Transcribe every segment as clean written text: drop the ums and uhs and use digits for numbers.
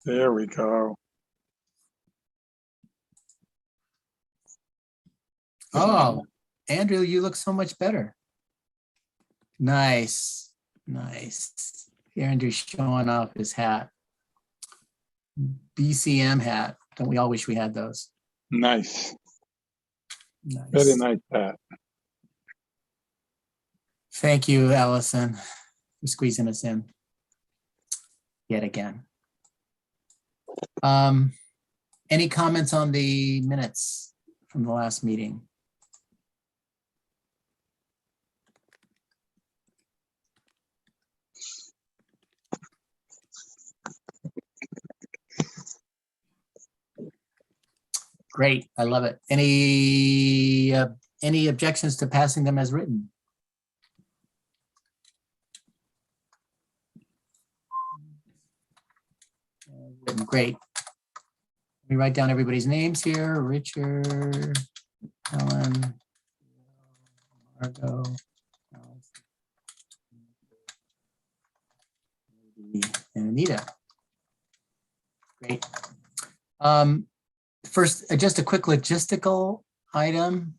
There we go. Oh, Andrew, you look so much better. Nice, nice. Andrew's showing off his hat. BCM hat. Don't we all wish we had those? Nice. Nice. Very nice hat. Thank you, Allison, for squeezing us in yet again. Any comments on the minutes from the last meeting? Great, I love it. Any objections to passing them as written? Great. Let me write down everybody's names here. Richard, Helen, Margot, and Anita. Great. First, just a quick logistical item.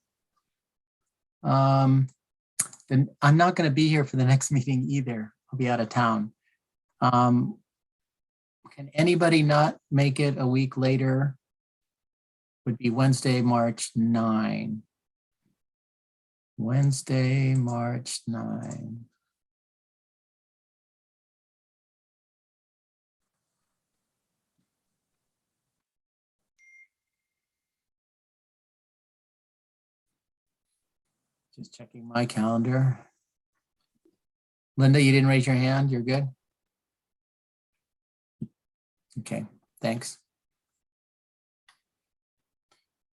Then I'm not going to be here for the next meeting either. I'll be out of town. Can anybody not make it a week later? Would be Wednesday, March 9. Wednesday, March 9. Just checking my calendar. Linda, you didn't raise your hand. You're good? Okay, thanks.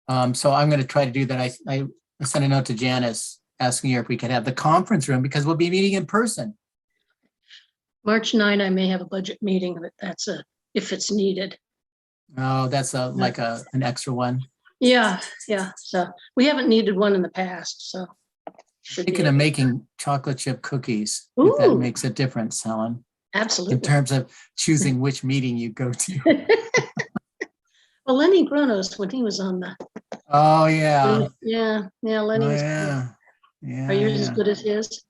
So I'm going to try to do that. I sent a note to Janice asking her if we could have the conference room because we'll be meeting in person. March 9, I may have a budget meeting, but that's if it's needed. Oh, that's like an extra one. Yeah. So we haven't needed one in the past, so. Thinking of making chocolate chip cookies, if that makes a difference, Helen. Absolutely. In terms of choosing which meeting you go to. Well, Lenny Gronos, when he was on the. Oh, yeah. Yeah, Lenny Oh, was yeah. good. Yeah. Are yours as good as his?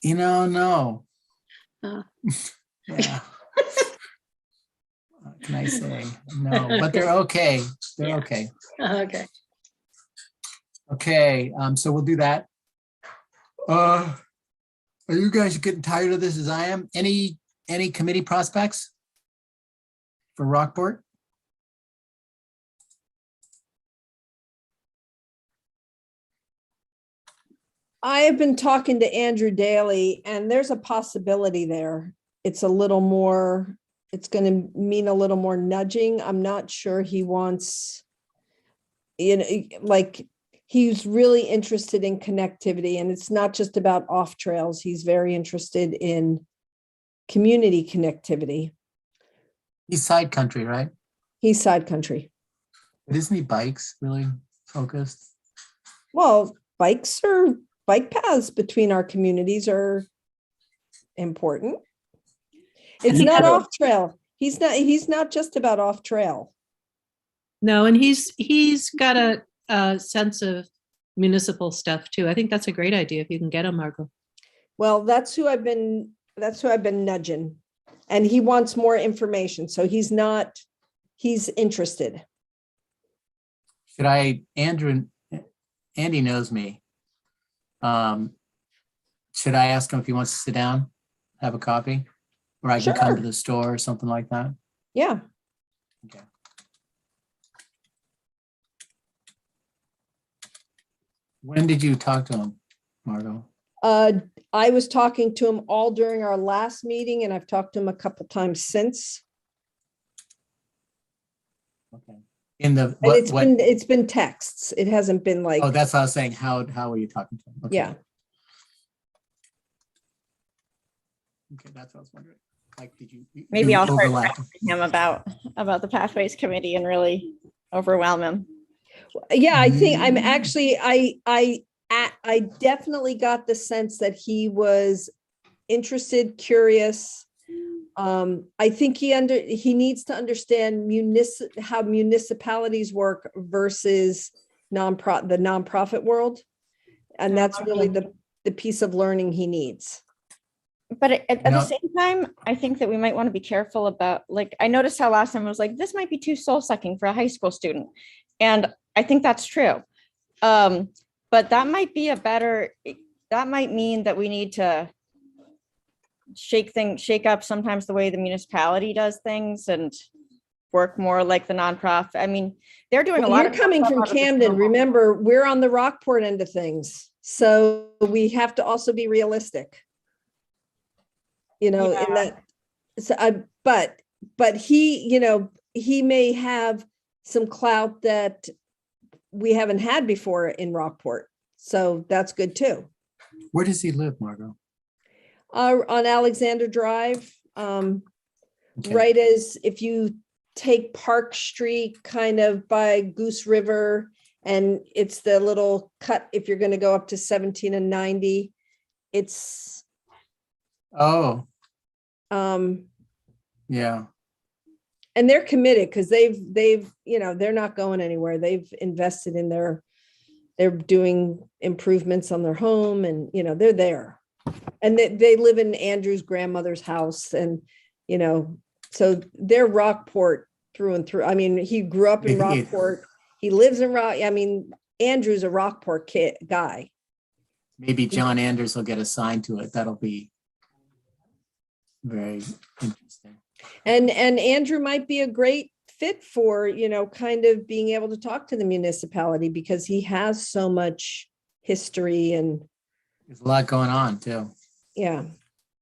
You know, no. Yeah. What can I say? No, but they're okay. They're okay. Okay. Okay, so we'll do that. Are you guys getting tired of this as I am? Any committee prospects for Rockport? I have been talking to Andrew Daly, and there's a possibility there. It's a little more, it's going to mean a little more nudging. I'm not sure he wants, like, he's really interested in connectivity, and it's not just about off trails. He's very interested in community connectivity. He's side country, right? He's side country. But isn't he bikes really focused? Well, bike paths between our communities are important. It's not off trail. He's not just about off trail. No, and he's got a sense of municipal stuff too. I think that's a great idea if you can get him, Margot. Well, that's who I've been nudging, and he wants more information. So he's interested. Should Andy knows me. Should I ask him if he wants to sit down, have a coffee, or I can come to the store or something like that? Yeah. Okay. When did you talk to him, Margot? I was talking to him all during our last meeting, and I've talked to him a couple times since. Okay. It's been texts. It hasn't been like. Oh, that's what I was saying. How were you talking to him? Okay. Yeah. Okay, that's what I was wondering. Like, did you Maybe I'll start overlap asking him about the Pathways Committee and really overwhelm him. Yeah, I think I'm actually, I definitely got the sense that he was interested, curious, I think he needs to understand how municipalities work versus the nonprofit world. And that's really the piece of learning he needs. But at the No. same time, I think that we might want to be careful about, like, I noticed how last time I was like, this might be too soul sucking for a high school student. And I think that's true. But that might be that might mean that we need to shake up sometimes the way the municipality does things and work more like the nonprofit. I mean, they're doing a lot. You're coming from Camden. Remember, we're on the Rockport end of things. So we have to also be realistic. In that, so but he, he may have some clout that we haven't had before in Rockport. So that's good too. Where does he live, Margot? On Alexander Drive, Okay. right as if you take Park Street kind of by Goose River, and it's the little cut if you're going to go up to 17 and 90. It's Oh, yeah. and they're committed because they've they're not going anywhere. They've invested in they're doing improvements on their home, and they're there, and they live in Andrew's grandmother's house, and so they're Rockport through and through. I mean, he grew up in Rockport. He lives in Andrew's a Rockport guy. Maybe John Anders will get assigned to it. That'll be very interesting. And Andrew might be a great fit for, kind of being able to talk to the municipality because he has so much history and There's a lot going on too. yeah.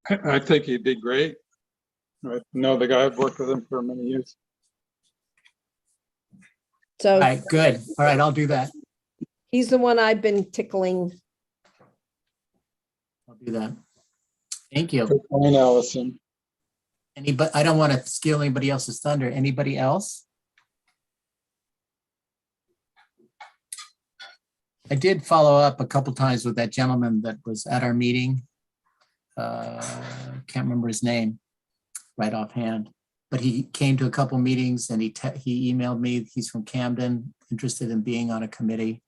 I think he'd be great. I know the guy. I've worked with him for many years. So All right, good. All right, I'll do that. he's the one I've been tickling. I'll do that. Thank you. Good point, Allison. Anybody, I don't want to steal anybody else's thunder. Anybody else? I did follow up a couple times with that gentleman that was at our meeting. Can't remember his name right offhand, but he came to a couple meetings and he emailed me. He's from Camden, interested in being on a committee.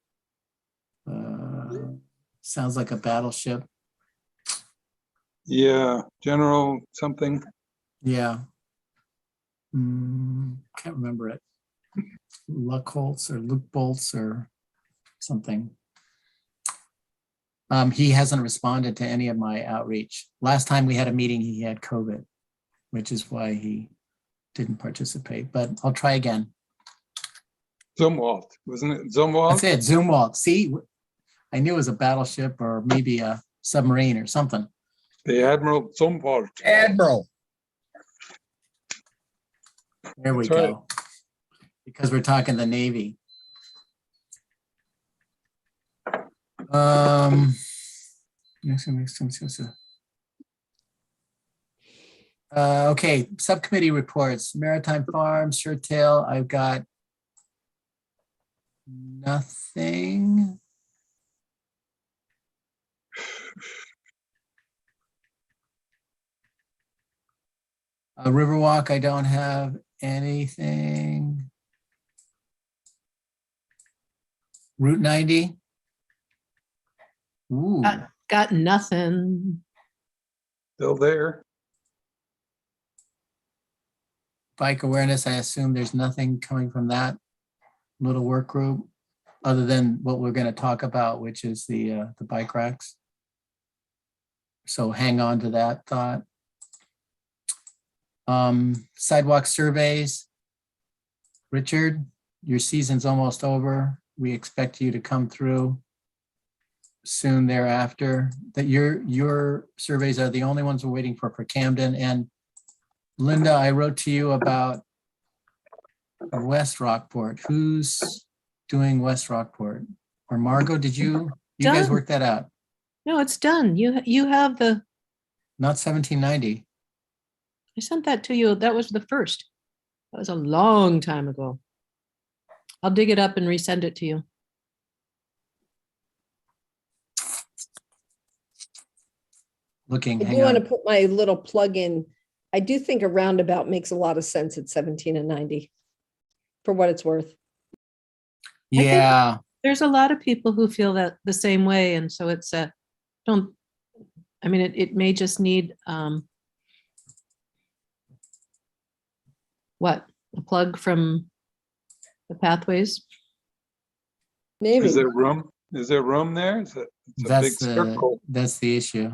Sounds like a battleship. Yeah, general something. Yeah. Can't remember it. Luckholtz or Luke Bolts or something. He hasn't responded to any of my outreach. Last time we had a meeting, he had COVID, which is why he didn't participate, but I'll try again. Zumwalt, wasn't it? Zumwalt? That's it, Zumwalt. See, I knew it was a battleship or maybe a submarine or something. The Admiral Zumwalt. Admiral. There we That's right. go. Because we're talking the Navy. Okay, subcommittee reports, Maritime Farm, Suretail, I've got nothing. Riverwalk, I don't have anything. Route 90. Ooh, Got nothing. Still there. bike awareness, I assume there's nothing coming from that little work group other than what we're going to talk about, which is the bike racks. So hang on to that thought. Sidewalk surveys. Richard, your season's almost over. We expect you to come through soon thereafter. That your surveys are the only ones we're waiting for Camden. And Linda, I wrote to you about West Rockport. Who's doing West Rockport? Or Margot, did you guys Done. work that out? No, it's done. You have the, Not 1790. I sent that to you. That was the first. That was a long time ago. I'll dig it up and resend it to you. Looking, I hang do want to on. put my little plug in. I do think a roundabout makes a lot of sense at 17 and 90 for what it's worth. think- Yeah, There's a lot of people who feel that the same way, and so it's a, don't, I mean, it may just need, what, a plug from the pathways? Maybe. Is there room? Is there room there? It's a big circle. that's the issue.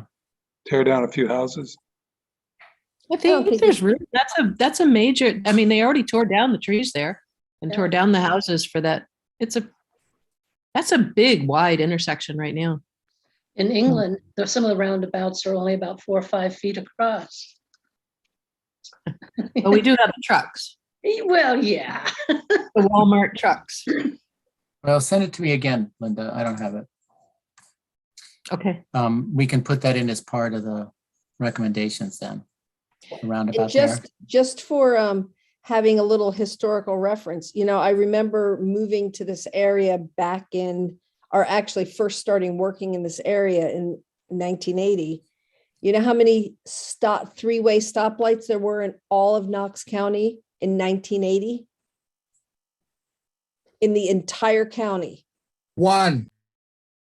Tear down a few houses. I don't think think there's room. That's a major, I mean, they already tore down the trees there and Yeah. tore down the houses for that. That's a big wide intersection right now. In England, some of the roundabouts are only about 4 or 5 feet across. But we do have the trucks, Well, yeah. the Walmart trucks. Well, send it to me again, Linda. I don't have it. Okay. We can put that in as part of the recommendations then. The And roundabout there. just for having a little historical reference, I remember moving to this area back in, or actually first starting working in this area in 1980. You know how many three-way stoplights there were in all of Knox County in 1980? In the entire county. One.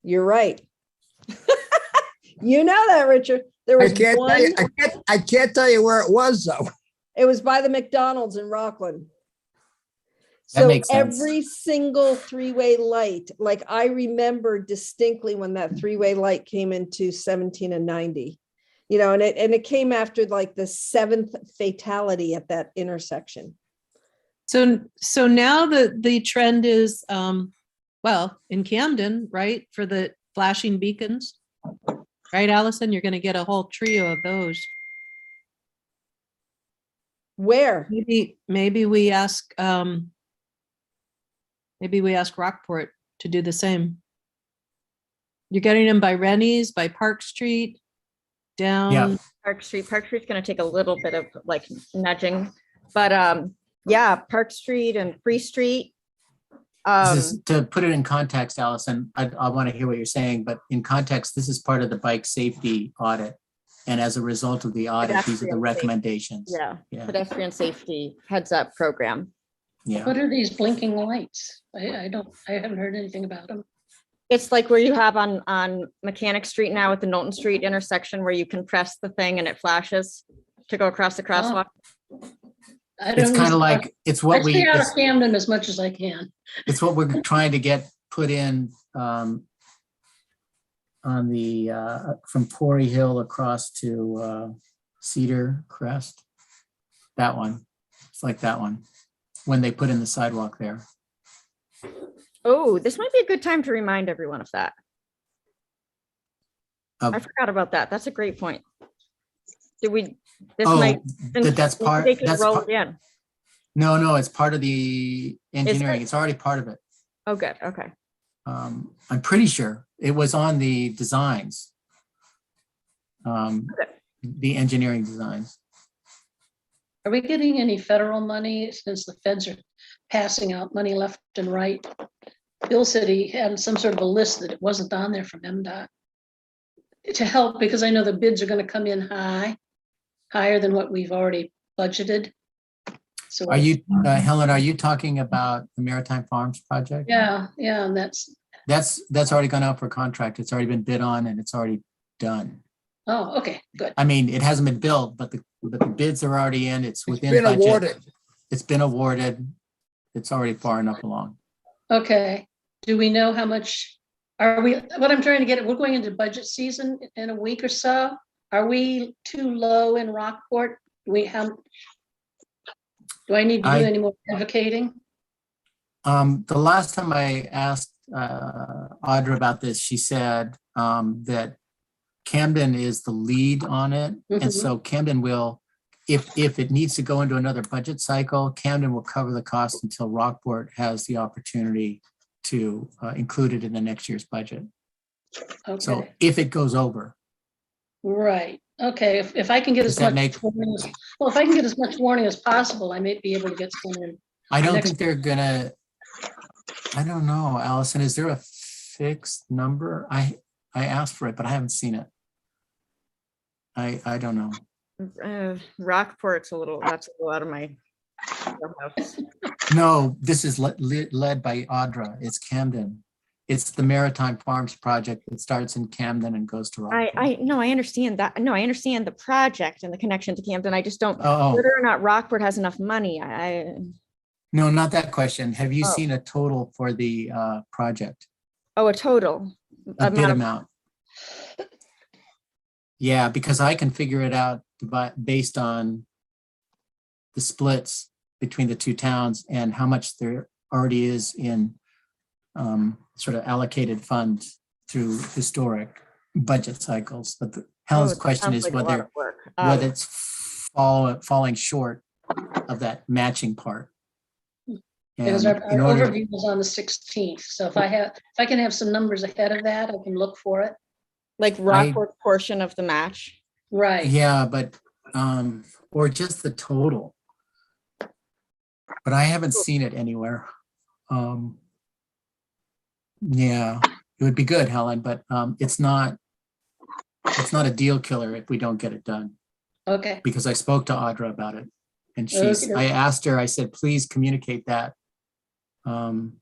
You're right. You know that, Richard. There I was can't tell you, one. I can't tell you where it was though. It was by the McDonald's in Rockland. That So makes sense. every single three-way light, like I remember distinctly when that three-way light came into 17 and 90, and it came after like the 7th fatality at that intersection. So now the trend is, well, in Camden, right, for the flashing beacons, right, Allison? You're going to get a whole trio of those. Where? Maybe we ask Rockport to do the same. You're getting them by Rennie's, by Park Street, down. Park Street's gonna take a little bit of like nudging, but yeah, Park Street and Free Street. This is, to put it in context, Allison, I want to hear what you're saying, but in context, this is part of the bike safety audit. And as a result of the audit, these are the Pedestrian safety. recommendations. Yeah, pedestrian safety heads up program. Yeah. What are these blinking lights? I haven't heard anything about them. It's like where you have on Mechanic Street now at the Knowlton Street intersection where you can press the thing and it flashes to go across the crosswalk. It's kind of like, it's I what we, stay out of Camden as much as I can. it's what we're trying to get put in on the, from Quarry Hill across to Cedar Crest. That one. It's like that one, when they put in the sidewalk there. Oh, this might be a good time to remind everyone of that. Of- I forgot about that. That's a great point. This Oh, might. that's maybe part, They could that's roll part, it in. no, it's part of the engineering. it? It's already part of it. Oh, good. Okay. I'm pretty sure it was on the designs. The engineering designs. Are we getting any federal money since the feds are passing out money left and right? Bill said he had some sort of a list that it wasn't on there from MDOT to help, because I know the bids are going to come in higher than what we've already budgeted. So Are you, Helen, are you talking about the Maritime Farms project? Yeah, and That's already gone out for contract. It's already been bid on and it's already done. oh, okay, good. I mean, it hasn't been built, but the bids are already in. It's It's within been budget. awarded. It's been awarded. It's already far enough along. Okay, do we know how much, what I'm trying to get, we're going into budget season in a week or so. Are we too low in Rockport? Do I need to do any more advocating? The last time I asked Audra about this, she said that Camden is the lead on it. And Mhm. so Camden will, if it needs to go into another budget cycle, Camden will cover the cost until Rockport has the opportunity to include it in the next year's budget. So Okay, if it goes over. right, okay, if I can get Does as that much make- warning, if I can get as much warning as possible, I may be able to get some in. I don't Next- think they're gonna, I don't know, Allison, is there a fixed number? I asked for it, but I haven't seen it. I don't know. Rockport's that's a little out of my wheelhouse. No, this is led by Audra. It's Camden. It's the Maritime Farms project that starts in Camden and goes to Rockport. I no, I understand that. No, I understand the project and the connection to Camden. I just don't, Oh, whether or not Rockport has enough money. no, not that question. Have you Oh. seen a total for the project? Oh, a total A bid amount of, amount? Yeah, because I can figure it out based on the splits between the two towns and how much there already is in sort of allocated funds through historic budget cycles. But Helen's it question sounds is like a lot whether of work. it's falling short of that matching part. Because And our in order, overview was on the 16th. So if I can have some numbers ahead of that, I can look for it. Like Rockport portion of the match. Right. yeah, but or just the total. But I haven't seen it anywhere. Yeah, it would be good, Helen, but it's not a deal killer if we don't get it done. Okay. Because I spoke to Audra about it, and Okay. I asked her, I said, please communicate that to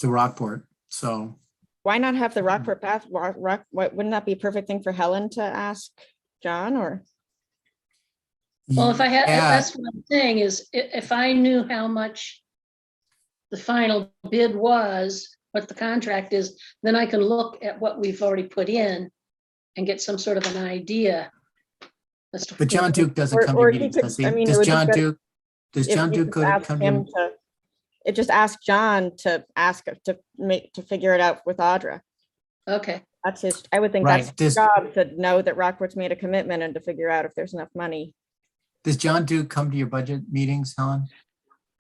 Rockport. So Why not have the Rockport path? Wouldn't that be a perfect thing for Helen to ask John or? Well, if I had, yeah, that's what I'm saying is if I knew how much the final bid was, what the contract is, then I can look at what we've already put in and get some sort of an idea. As to but John Duke doesn't come to or he meetings, could- does he? I mean, it Does would be John good Duke? Does if John you Duke could go to ask come him to? just ask John to figure it out with Audra. Okay. That's his, I would think Right, that's his job to know that Rockport's made a commitment and to figure out if there's enough money. Does John Duke come to your budget meetings, Helen?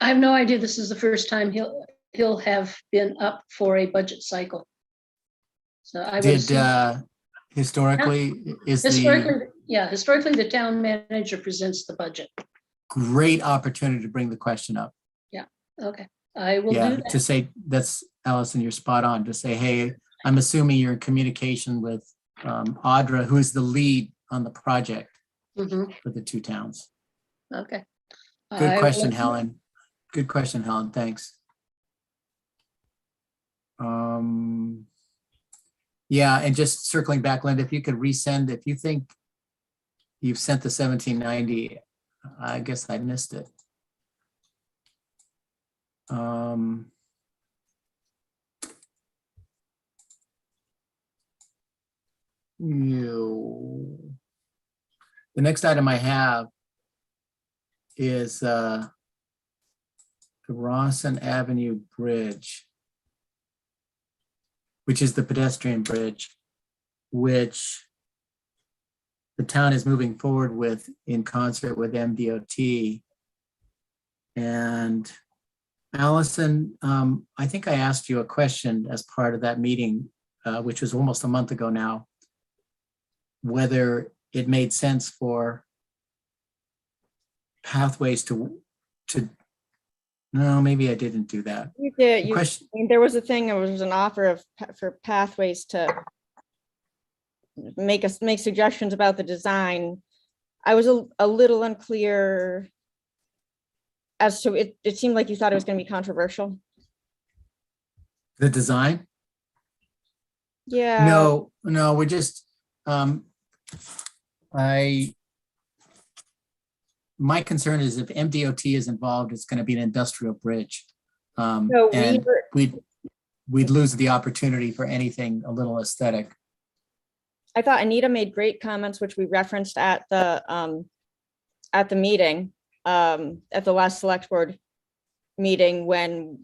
I have no idea. This is the first time he'll have been up for a budget cycle. So I would Did assume- historically is the historically the town manager presents the budget. great opportunity to bring the question up. Okay, I will Yeah, do that. to say, that's Allison, you're spot on, to say, hey, I'm assuming you're in communication with Audra, who is the lead on the project Mhm, for the two towns. okay. I Good will question, let you- Helen. Good question, Helen, thanks. Yeah, and just circling back, Linda, if you could resend, if you think you've sent the 1790, I guess I missed it. The next item I have is the Rosson Avenue Bridge, which is the pedestrian bridge, which the town is moving forward with in concert with MDOT. And Allison, I think I asked you a question as part of that meeting, which was almost a month ago now, whether it made sense for pathways to no, maybe I didn't do that. You did, The question, I mean, there was a thing, there was an offer for pathways to make suggestions about the design. I was a little unclear as to it. It seemed like you thought it was going to be controversial. the design? Yeah. No, we're just, my concern is if MDOT is involved, it's going to be an industrial bridge. So And we'd lose the opportunity for anything a little aesthetic. I thought Anita made great comments, which we referenced at the meeting, at the last select board meeting when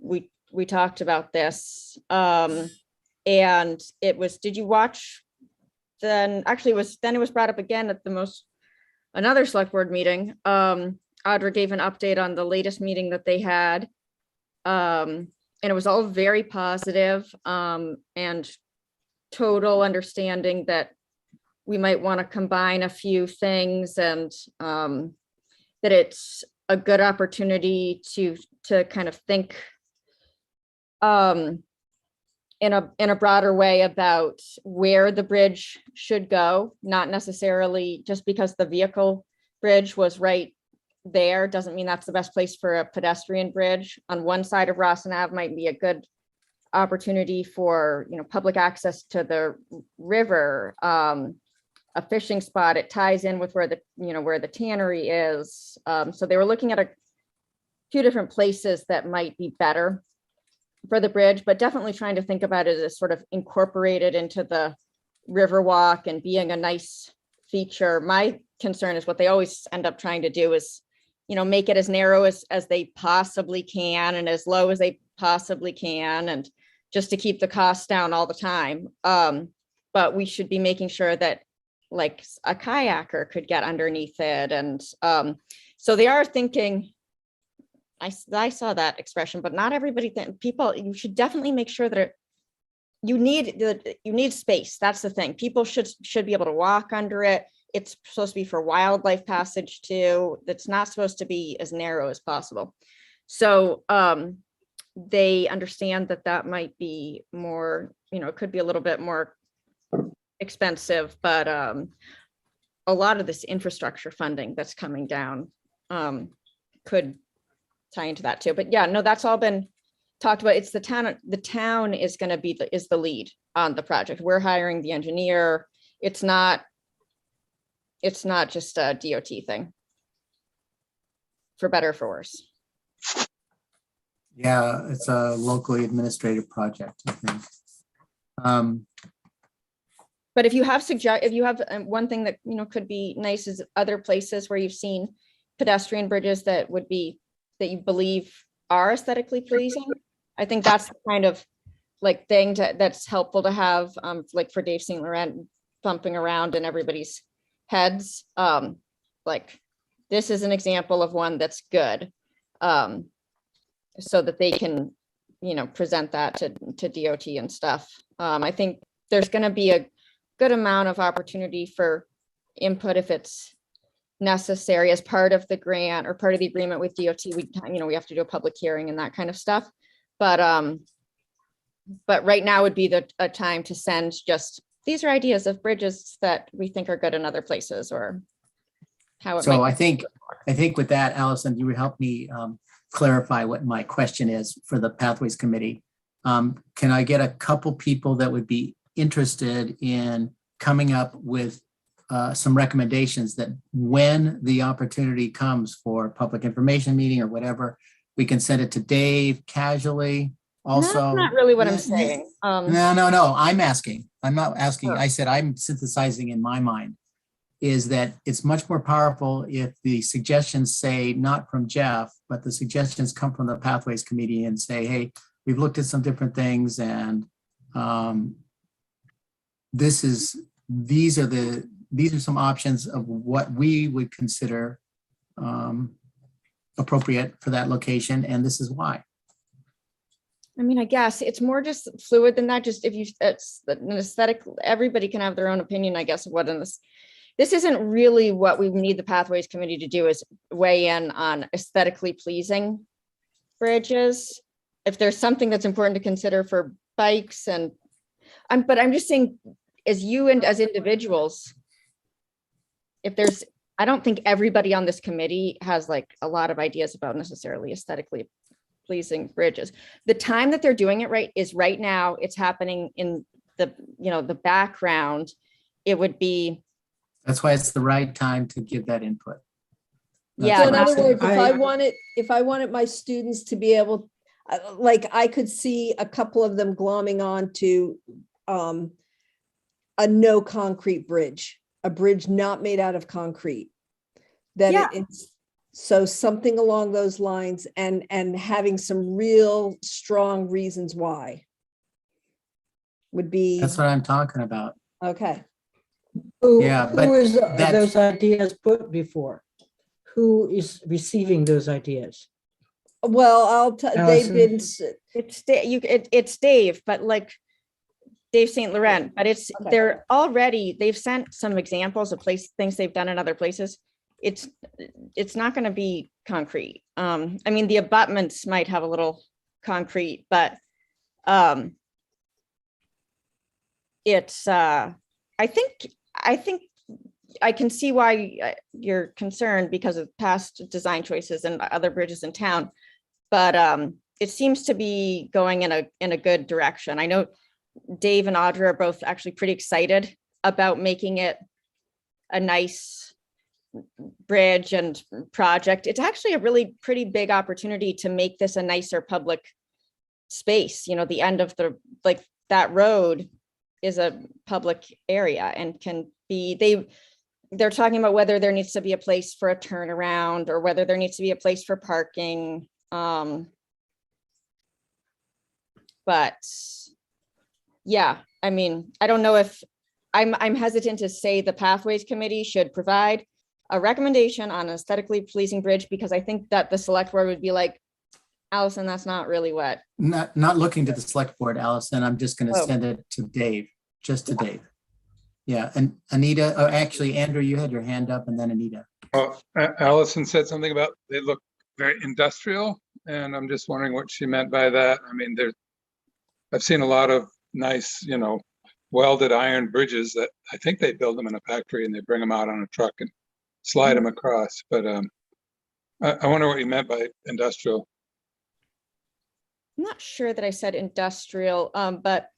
we talked about this. And it was, did you watch? Then actually it was brought up again at another select board meeting. Audra gave an update on the latest meeting that they had. And it was all very positive, and total understanding that we might want to combine a few things, and that it's a good opportunity to kind of think in a broader way about where the bridge should go, not necessarily just because the vehicle bridge was right there doesn't mean that's the best place for a pedestrian bridge. On one side of Rosson Ave might be a good opportunity for, public access to the river, a fishing spot. It ties in with where the tannery is. So they were looking at a few different places that might be better for the bridge, but definitely trying to think about it as sort of incorporated into the river walk and being a nice feature. My concern is what they always end up trying to do is, make it as narrow as they possibly can and as low as they possibly can, and just to keep the costs down all the time. But we should be making sure that like a kayaker could get underneath it. And so they are thinking, I saw that expression, but not everybody, people, you should definitely make sure that you need space. That's the thing. People should be able to walk under it. It's supposed to be for wildlife passage too. It's not supposed to be as narrow as possible. So they understand that might be more, it could be a little bit more expensive, but a lot of this infrastructure funding that's coming down could tie into that too. But yeah, no, that's all been talked about. It's the town is going to be the lead on the project. We're hiring the engineer. It's not just a DOT thing, for better or for worse. Yeah, it's a locally administrative project, I think. But if you have one thing that, could be nice is other places where you've seen pedestrian bridges that you believe are aesthetically pleasing. I think that's the kind of like thing that's helpful to have, like for Dave St. Laurent bumping around in everybody's heads. Like this is an example of one that's good, so that they can, present that to DOT and stuff. I think there's going to be a good amount of opportunity for input if it's necessary as part of the grant or part of the agreement with DOT. We have to do a public hearing and that kind of stuff. But right now would be a time to send just, these are ideas of bridges that we think are good in other places, or how it So might. I think with that, Allison, you would help me clarify what my question is for the Pathways Committee. Can I get a couple people that would be interested in coming up with some recommendations that when the opportunity comes for public information meeting or whatever, we can send it to Dave casually also? That's not really what I'm saying. No, I'm asking. I'm not asking. Sure. I said I'm synthesizing in my mind is that it's much more powerful if the suggestions say not from Jeff, but the suggestions come from the Pathways Committee and say, hey, we've looked at some different things and these are some options of what we would consider appropriate for that location, and this is why. I mean, I guess it's more just fluid than that. Just it's an aesthetic, everybody can have their own opinion, I guess, of what in this isn't really what we need the Pathways Committee to do, is weigh in on aesthetically pleasing bridges. If there's something that's important to consider for bikes but I'm just saying, as you and as individuals, I don't think everybody on this committee has like a lot of ideas about necessarily aesthetically pleasing bridges. The time that they're doing it is right now. It's happening in the background. It would be. That's why it's the right time to give that input. Yeah. So in other words, I- if I wanted my students to be able, like I could see a couple of them glomming on to a no concrete bridge, a bridge not made out of concrete. Yeah. It's so something along those lines, and having some real strong reasons why would be That's what I'm talking about. okay. Yeah, but Who is that's- those ideas put before? Who is receiving those ideas? Well, they've Allison? been, It's Dave, but like Dave St. Laurent, but Okay. they've sent some examples of things they've done in other places. It's not going to be concrete. I mean, the abutments might have a little concrete, but it's, I think I can see why you're concerned because of past design choices and other bridges in town. But it seems to be going in a good direction. I know Dave and Audra are both actually pretty excited about making it a nice bridge and project. It's actually a really pretty big opportunity to make this a nicer public space. You know, the end of the, like, that road is a public area and can be, they're talking about whether there needs to be a place for a turnaround or whether there needs to be a place for parking. But yeah, I mean, I don't know if I'm hesitant to say the Pathways Committee should provide a recommendation on aesthetically pleasing bridge, because I think that the select board would be like, Allison, that's not really what. Not looking to the select board, Allison. I'm just going to Oh. send it to Dave, just to Dave. Yeah, and Anita, oh, actually, Andrew, you had your hand up, and then Anita. Well, Allison said something about they look very industrial, and I'm just wondering what she meant by that. I mean, I've seen a lot of nice, you know, welded iron bridges that I think they build them in a factory and they bring them out on a truck and slide them across. But I wonder what you meant by industrial. I'm not sure that I said industrial, but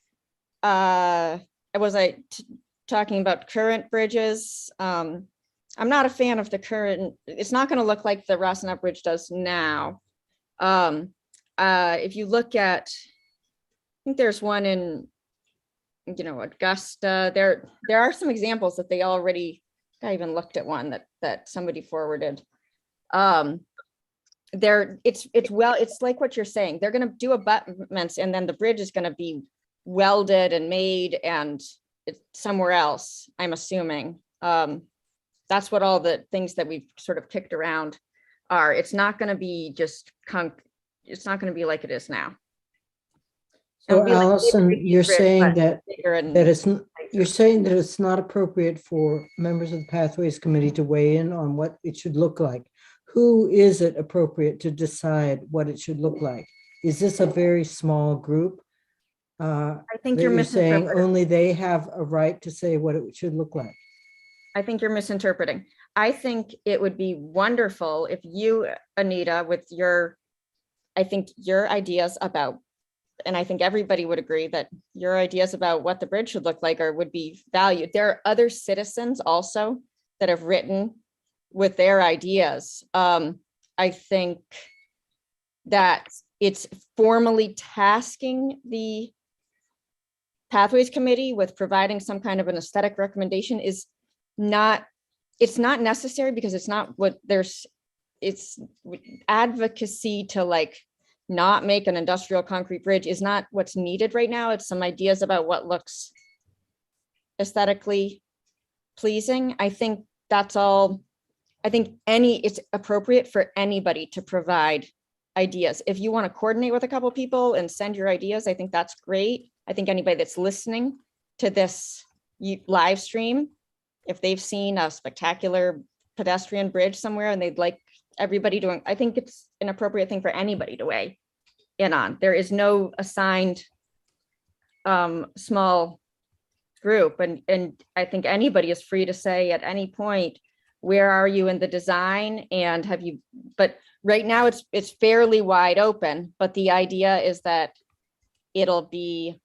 was I talking about current bridges? I'm not a fan of the current. It's not going to look like the Rosson Bridge does now. If you look at, I think there's one in, you know, Augusta. There are some examples that they already. I even looked at one that somebody forwarded. It's like what you're saying. They're going to do abutments and then the bridge is going to be welded and made and it's somewhere else, I'm assuming. That's what all the things that we've sort of kicked around are. It's not going to be just it's not going to be like it is now. It'll So be like Allison, Bridge, you're saying but that bigger and you're saying that it's not appropriate for members of the Pathways Committee to weigh in on what it should look like. Who is it appropriate to decide what it should look like? Is this a very small group? I think That you're you're saying misinterpreting. only they have a right to say what it should look like? I think you're misinterpreting. I think it would be wonderful if you, Anita, with your, I think your ideas about, and I think everybody would agree that your ideas about what the bridge should look like would be valued. There are other citizens also that have written with their ideas. I think that it's formally tasking the Pathways Committee with providing some kind of an aesthetic recommendation is not, it's not necessary because it's not what it's advocacy to like not make an industrial concrete bridge is not what's needed right now. It's some ideas about what looks aesthetically pleasing. I think that's all. I think it's appropriate for anybody to provide ideas. If you want to coordinate with a couple people and send your ideas, I think that's great. I think anybody that's listening to this live stream, if they've seen a spectacular pedestrian bridge somewhere and they'd like everybody doing, I think it's an appropriate thing for anybody to weigh in on. There is no assigned small group. And I think anybody is free to say at any point, where are you in the design and have you, but right now it's fairly wide open, but the idea is that it'll be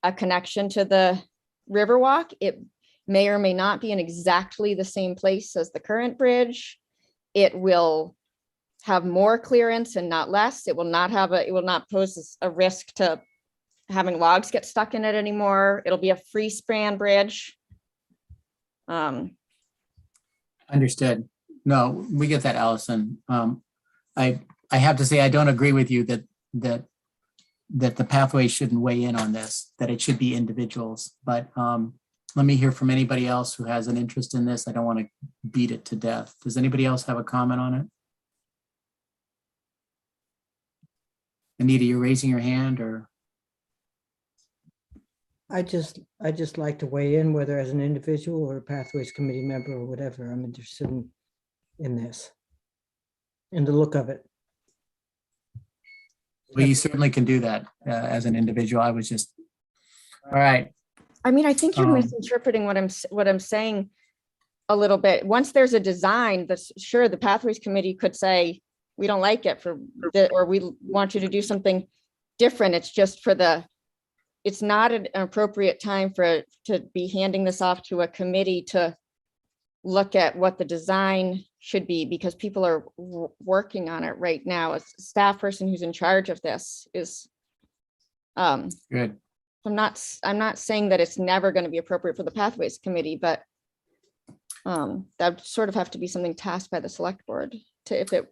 a connection to the Riverwalk. It may or may not be in exactly the same place as the current bridge. It will have more clearance and not less. It will not pose a risk to having logs get stuck in it anymore. It'll be a free span bridge. Understood. No, we get that, Allison. I have to say, I don't agree with you that the pathway shouldn't weigh in on this, that it should be individuals. But let me hear from anybody else who has an interest in this. I don't want to beat it to death. Does anybody else have a comment on it? Anita, you're raising your hand, or? I just like to weigh in, whether as an individual or a Pathways Committee member or whatever. I'm interested in this, in the look of it. Well, you certainly can do that as an individual. I was just, all right. I mean, I think you're Um, misinterpreting what I'm saying a little bit. Once there's a design, that's sure the Pathways Committee could say, we don't like it for the, or we want you to do something different. It's just for the, it's not an appropriate time to be handing this off to a committee to look at what the design should be, because people are working on it right now. A staff person who's in charge of this is, Good. I'm not saying that it's never going to be appropriate for the Pathways Committee, but that would sort of have to be something tasked by the select board to, if it,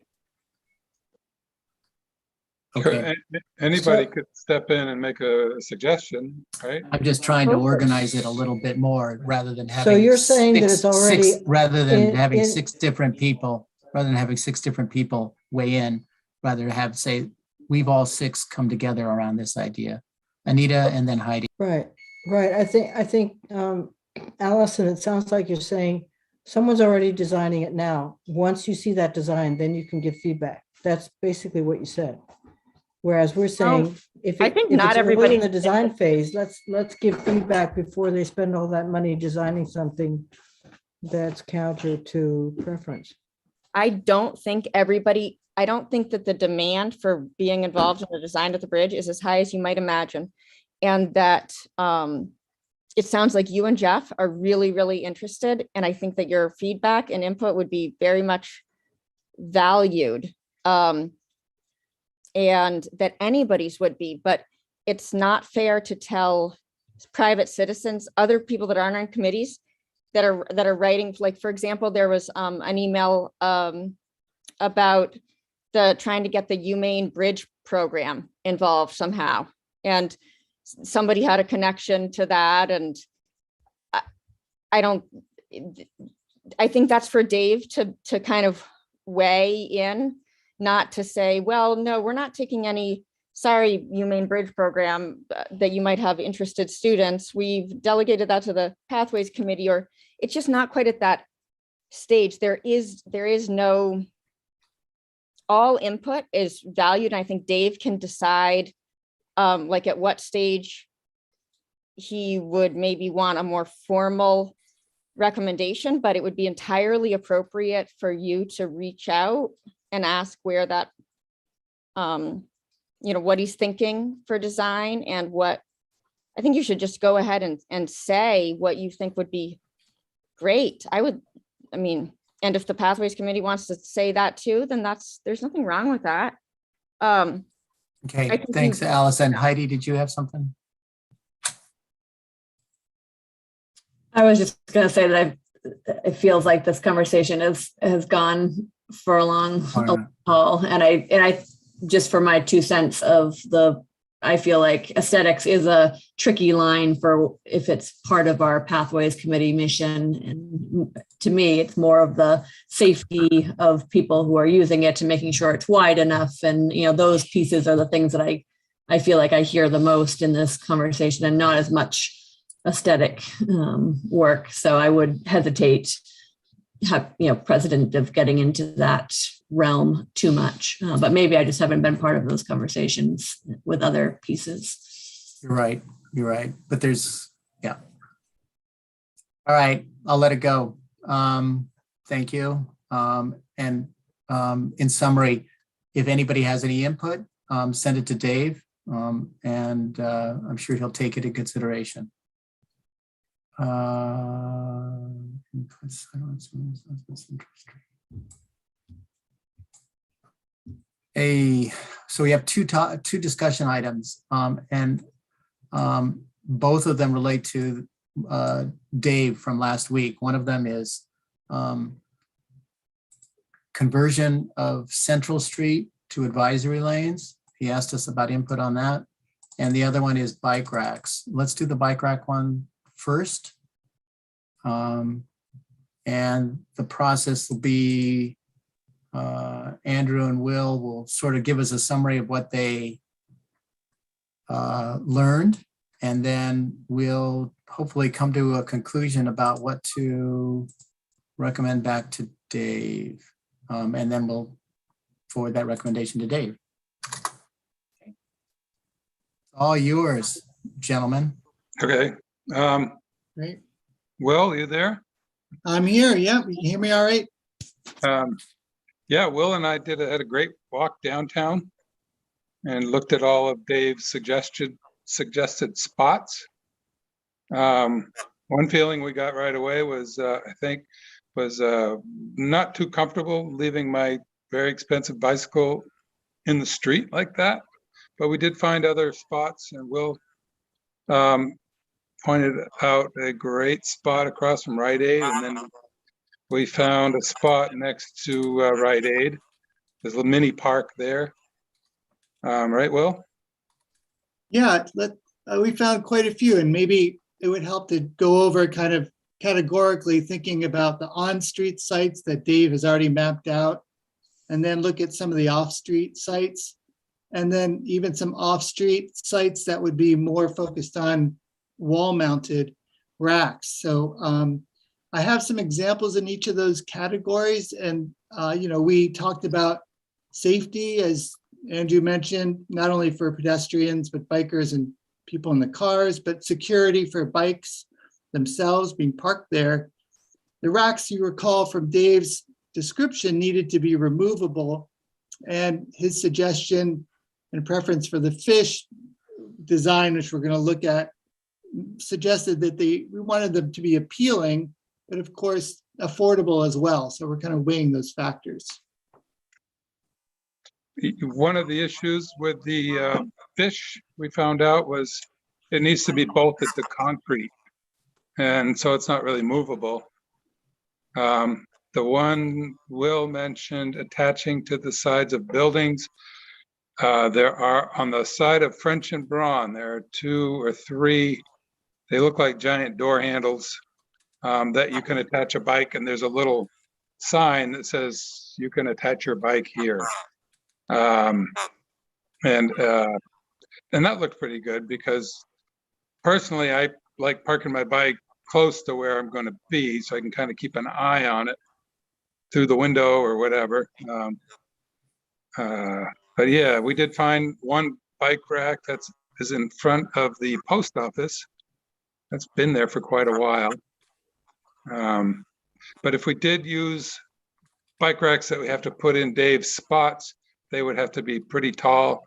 Okay. Anybody So- could step in and make a suggestion, right? I'm just trying to Of course. organize it a little bit more rather than So having. you're saying that six- it's already six- Rather than in- having in- six different people, rather than having six different people weigh in, rather have, say, we've all six come together around this idea. Anita and then Heidi. Right, right. I think, Allison, it sounds like you're saying someone's already designing it now. Once you see that design, then you can give feedback. That's basically what you said. Whereas we're saying, if I it- think if not it's early everybody- in the design phase, let's give feedback before they spend all that money designing something that's counter to preference. I don't think that the demand for being involved in the design of the bridge is as high as you might imagine. And that it sounds like you and Jeff are really, really interested. And I think that your feedback and input would be very much valued. And that anybody's would be, but it's not fair to tell private citizens, other people that aren't on committees that are writing, like, for example, there was an email about trying to get the Humane Bridge program involved somehow. And somebody had a connection to that. And I think that's for Dave to kind of weigh in, not to say, well, no, we're not taking any, sorry, Humane Bridge program that you might have interested students. We've delegated that to the Pathways Committee, or it's just not quite at that stage. There is no, all input is valued. And I think Dave can decide like at what stage he would maybe want a more formal recommendation, but it would be entirely appropriate for you to reach out and ask where that, what he's thinking for design, and what, I think you should just go ahead and say what you think would be great. And if the Pathways Committee wants to say that too, then there's nothing wrong with that. I Okay, think thanks, you- Allison. Heidi, did you have something? I was just going to say that it feels like this conversation has gone for a long haul, and I just for my 2 cents of I feel like aesthetics is a tricky line for if it's part of our Pathways Committee mission, and to me, it's more of the safety of people who are using it to making sure it's wide enough, and those pieces are the things that I feel like I hear the most in this conversation, and not as much aesthetic work. So I would hesitate, precedent of getting into that realm too much. But maybe I just haven't been part of those conversations with other pieces. You're right. But yeah. All right, I'll let it go. Thank you. And in summary, if anybody has any input, send it to Dave, and I'm sure he'll take it in consideration. So we have two discussion items, and both of them relate to Dave from last week. One of them is conversion of Central Street to advisory lanes. He asked us about input on that. And the other one is bike racks. Let's do the bike rack one first. And the process will be Andrew and will sort of give us a summary of what they learned, and then we'll hopefully come to a conclusion about what to recommend back to Dave. And then we'll forward that recommendation to Dave. Okay. All yours, gentlemen. Okay, Great. Will, you there? I'm here. Yeah, you hear me all right? Yeah, Will and I had a great walk downtown and looked at all of Dave's suggested spots. One feeling we got right away was, not too comfortable leaving my very expensive bicycle in the street like that. But we did find other spots, and Will pointed out a great spot across from Rite Aid, and then we found a spot next to Rite Aid. There's a mini park there. Right, Will? Yeah, we found quite a few, and maybe it would help to go over kind of categorically thinking about the on-street sites that Dave has already mapped out, and then look at some of the off-street sites, and then even some off-street sites that would be more focused on wall-mounted racks. So I have some examples in each of those categories, and we talked about safety, as Andrew mentioned, not only for pedestrians, but bikers and people in the cars, but security for bikes themselves being parked there. The racks, you recall from Dave's description, needed to be removable, and his suggestion and preference for the fish design, which we're going to look at, suggested that we wanted them to be appealing, but of course affordable as well. So we're kind of weighing those factors. One of the issues with the fish we found out was it needs to be bolted to concrete, and so it's not really movable. The one Will mentioned attaching to the sides of buildings. There are, on the side of French and Braun, there are 2 or 3, they look like giant door handles that you can attach a bike, and there's a little sign that says you can attach your bike here. And that looked pretty good, because personally I like parking my bike close to where I'm going to be, so I can kind of keep an eye on it through the window or whatever. But yeah, we did find one bike rack is in front of the post office. That's been there for quite a while. But if we did use bike racks that we have to put in Dave's spots, they would have to be pretty tall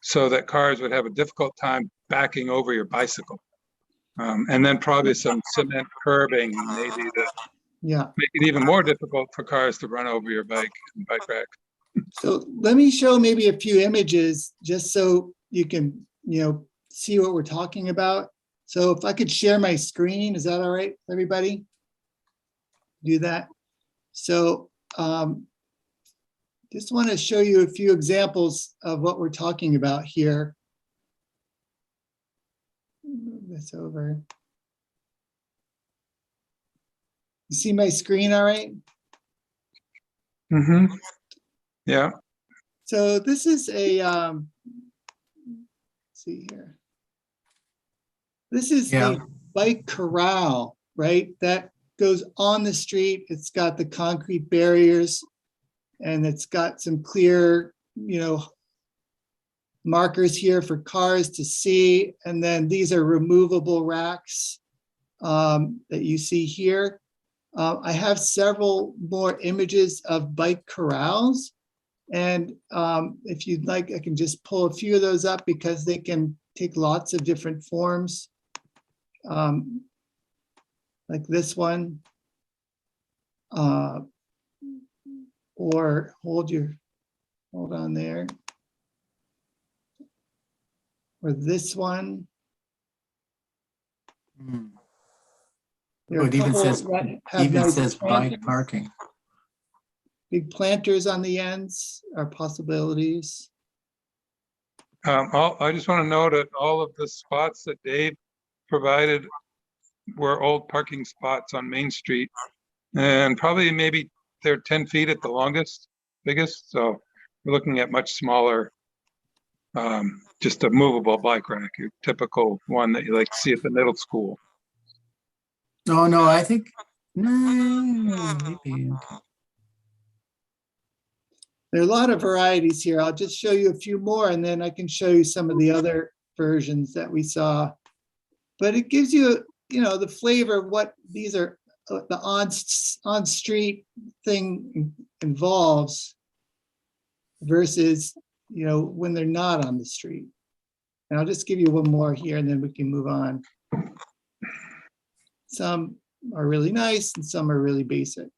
so that cars would have a difficult time backing over your bicycle. And then probably some cement curbing, maybe, to make it even more difficult for cars to run over your bike rack. So let me show maybe a few images just so you can, see what we're talking about. So if I could share my screen, is that all right, everybody? Do that. So just want to show you a few examples of what we're talking about here. Move this over. You see my screen all right? Mm-hmm. Yeah. So this is a, let's see here. This is a bike corral, right? That goes on the street. It's got the concrete barriers, and it's got some clear, markers here for cars to see. And then these are removable racks that you see here. I have several more images of bike corrals. And if you'd like, I can just pull a few of those up because they can take lots of different forms. Like this one. Or hold on there. Or this one. There are It even couple says, that have nice bike parking. Big planters on the ends are possibilities. I just want to note that all of the spots that Dave provided were old parking spots on Main Street, and probably maybe they're 10 feet at the biggest. So we're looking at much smaller, just a movable bike rack, your typical one that you like to see at the middle school. Oh, no, I think, no, maybe. There are a lot of varieties here. I'll just show you a few more, and then I can show you some of the other versions that we saw. but it gives you, the flavor of what these are, the on-street thing involves versus, when they're not on the street. And I'll just give you one more here and then we can move on. Some are really nice and some are really basic.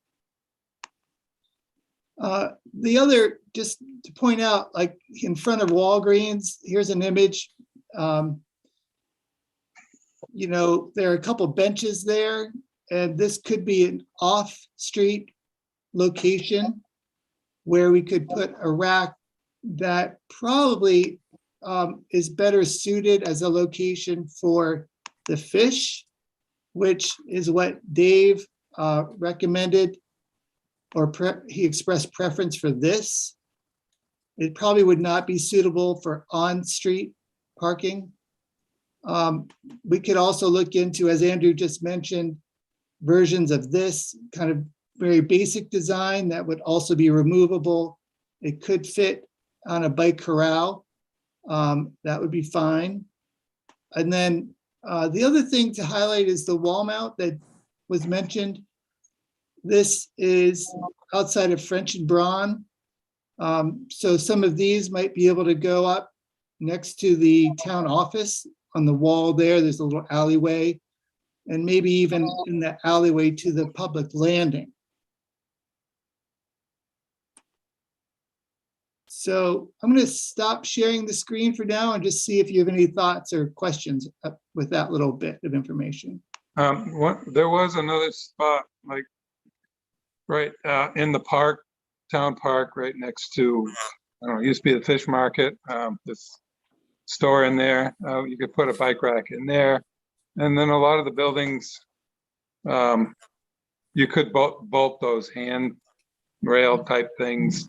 The other, just to point out, like in front of Walgreens, here's an image. There are a couple benches there, and this could be an off-street location where we could put a rack that probably is better suited as a location for the fish, which is what Dave recommended, or he expressed preference for this. It probably would not be suitable for on-street parking. We could also look into, as Andrew just mentioned, versions of this kind of very basic design that would also be removable. It could fit on a bike corral. That would be fine. And then the other thing to highlight is the wall mount that was mentioned. This is outside of French and Braun. So some of these might be able to go up next to the town office on the wall there. There's a little alleyway, and maybe even in the alleyway to the public landing. So I'm going to stop sharing the screen for now and just see if you have any thoughts or questions with that little bit of information. There was another spot, like right in the park, town park, right next to, I don't know, it used to be the fish market, this store in there. You could put a bike rack in there. And then a lot of the buildings, you could bolt those hand rail type things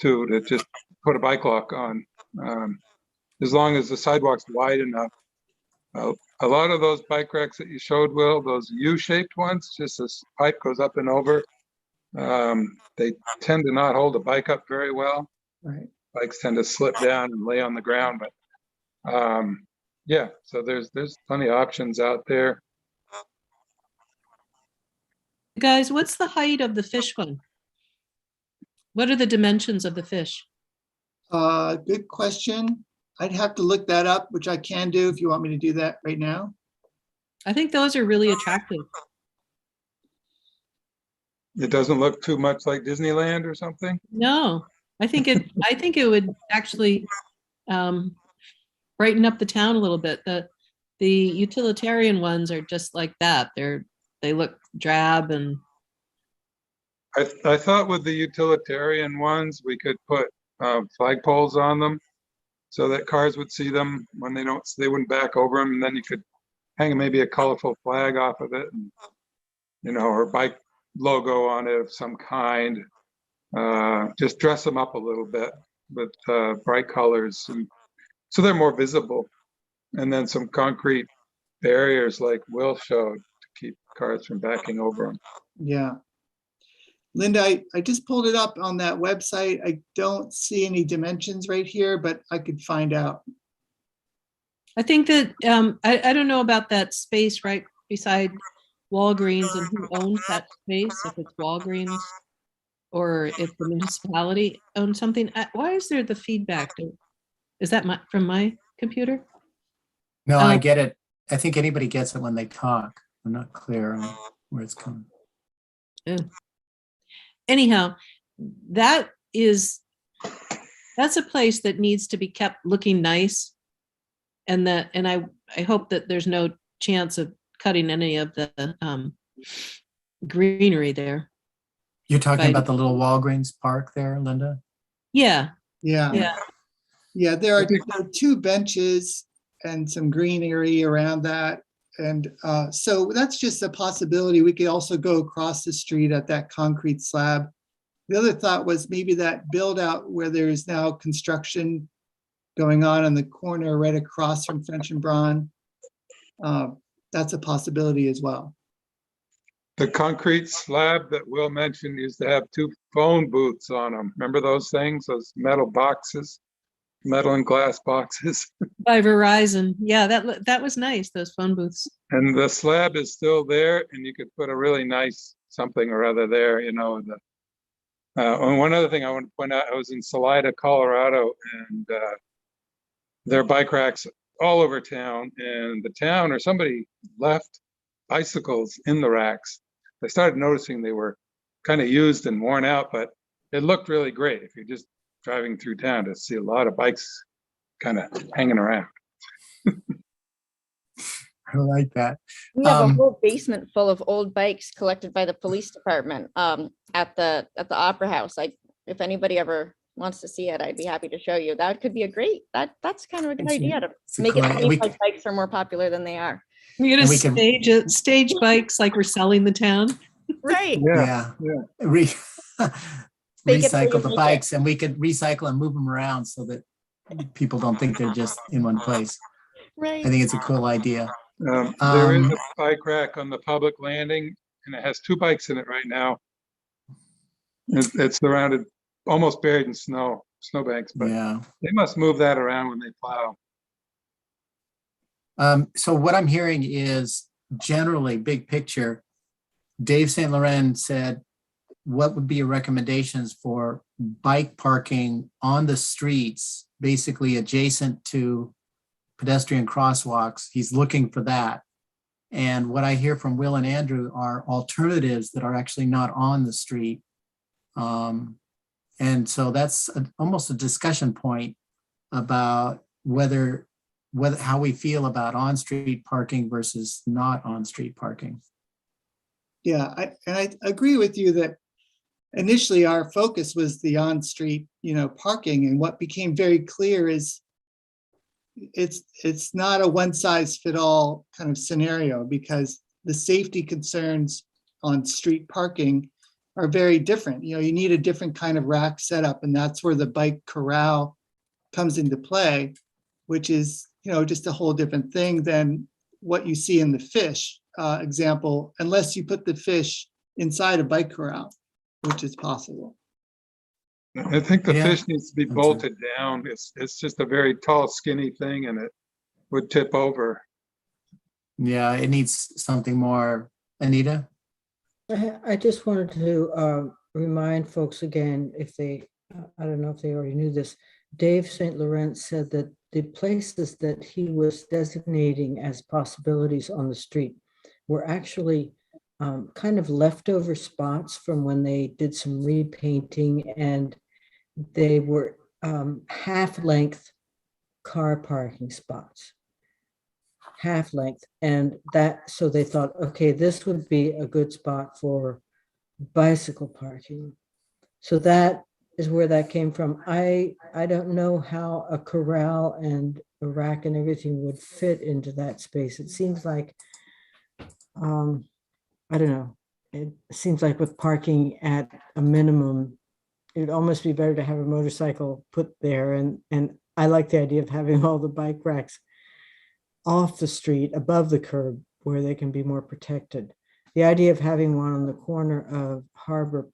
to just put a bike lock on. As long as the sidewalk's wide enough. A lot of those bike racks that you showed, Will, those U-shaped ones, just this pipe goes up and over. They tend to not hold a bike up very well. Right. Bikes tend to slip down and lay on the ground, but yeah, so there's plenty of options out there. Guys, what's the height of the fish one? What are the dimensions of the fish? Good question. I'd have to look that up, which I can do if you want me to do that right now. I think those are really attractive. It doesn't look too much like Disneyland or something. No, I think it would actually brighten up the town a little bit. The utilitarian ones are just like that. They look drab, and I thought with the utilitarian ones, we could put flagpoles on them so that cars would see them when they wouldn't back over them, and then you could hang maybe a colorful flag off of it, and, or bike logo on it of some kind. Just dress them up a little bit with bright colors, and so they're more visible. And then some concrete barriers like Will showed to keep cars from backing over them. Yeah. Linda, I just pulled it up on that website. I don't see any dimensions right here, but I could find out. I think that I don't know about that space right beside Walgreens and who owns that space, if it's Walgreens or if the municipality owns something. Why is there the feedback? Is that from my computer? No, I get it. I think anybody gets it when they talk. I'm not clear on where it's coming. Yeah. Anyhow, that's a place that needs to be kept looking nice, and I hope that there's no chance of cutting any of the greenery there. You're talking about the little Walgreens park there, Linda? Yeah. Yeah. Yeah, there are 2 benches and some greenery around that. And so that's just a possibility. We could also go across the street at that concrete slab. The other thought was maybe that build out where there is now construction going on the corner right across from French and Braun. That's a possibility as well. The concrete slab that Will mentioned used to have 2 phone booths on them. Remember those things, those metal boxes? metal and glass boxes. By Verizon. Yeah, that was nice, those phone booths. And the slab is still there, and you could put a really nice something or other there, you know. And one other thing I want to point out, I was in Salida, Colorado, and there are bike racks all over town, and the town or somebody left bicycles in the racks. I started noticing they were kind of used and worn out, but it looked really great if you're just driving through town to see a lot of bikes kind of hanging around. I like that. We have a Um, whole basement full of old bikes collected by the police department at the Opera House. Like, if anybody ever wants to see it, I'd be happy to show you. That could be that's kind of a good It's a- idea to it's a make it cool idea. seem We like c- bikes are more popular than they are. We're And gonna we can- stage bikes like we're selling the town. Right. Yeah. yeah. Fake it till you Recycle the make it. bikes, and we could recycle and move them around so that people don't think they're just in one place. I Right. think it's a cool idea. There is Um, a bike rack on the public landing, and it has 2 bikes in it right now. It's surrounded, almost buried in snowbanks, but Yeah. they must move that around when they plow. So what I'm hearing is generally big picture. Dave St. Laurent said, what would be your recommendations for bike parking on the streets, basically adjacent to pedestrian crosswalks? He's looking for that. And what I hear from Will and Andrew are alternatives that are actually not on the street. And so that's almost a discussion point about whether how we feel about on-street parking versus not on-street parking. Yeah, I agree with you that initially our focus was the on-street, parking, and what became very clear is it's not a one-size-fit-all kind of scenario, because the safety concerns on street parking are very different. You need a different kind of rack setup, and that's where the bike corral comes into play, which is, just a whole different thing than what you see in the fish example, unless you put the fish inside a bike corral, which is possible. I think the Yeah. fish needs to be That's bolted down. It's just a very tall, skinny thing, and it would tip over. Yeah, it needs something more. Anita? I just wanted to remind folks again, if they, I don't know if they already knew this, Dave St. Laurent said that the places that he was designating as possibilities on the street were actually kind of leftover spots from when they did some repainting, and they were half-length car parking spots. Half length, and so they thought, okay, this would be a good spot for bicycle parking. So that is where that came from. I don't know how a corral and a rack and everything would fit into that space. It seems like, I don't know. It seems like with parking at a minimum, it'd almost be better to have a motorcycle put there. And I like the idea of having all the bike racks off the street, above the curb, where they can be more protected. The idea of having one on the corner of Harbor,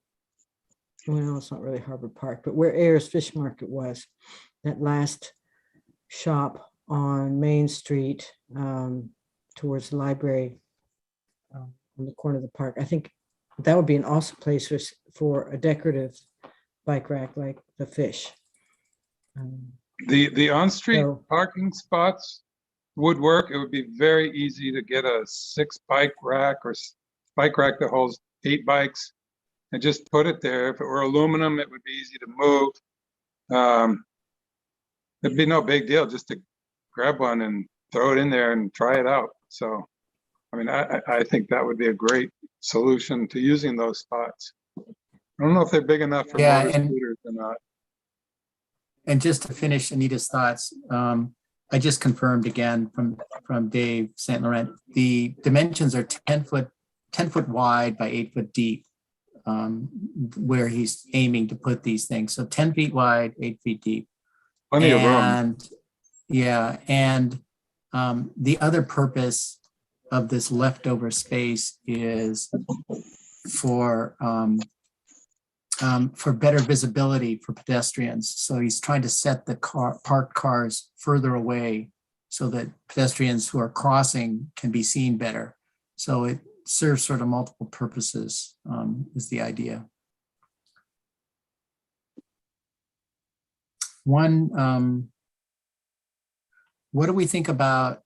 well, it's not really Harbor Park, but where Ayers Fish Market was, that last shop on Main Street towards the library on the corner of the park. I think that would be an awesome place for a decorative bike rack like the fish. The on-street So- parking spots would work. It would be very easy to get a 6 bike rack or bike rack that holds 8 bikes and just put it there. If it were aluminum, it would be easy to move. It'd be no big deal just to grab one and throw it in there and try it out. So, I mean, I think that would be a great solution to using those spots. I don't know if they're big enough for Yeah, motor and- scooters or not. And just to finish Anita's thoughts, I just confirmed again from Dave St. Laurent, the dimensions are 10 foot wide by 8 foot deep, where he's aiming to put these things. So 10 feet wide, 8 feet deep. Plenty of room. And yeah, and the other purpose of this leftover space is for for better visibility for pedestrians. So he's trying to set the parked cars further away so that pedestrians who are crossing can be seen better. So it serves sort of multiple purposes, is the idea. One, what do we think about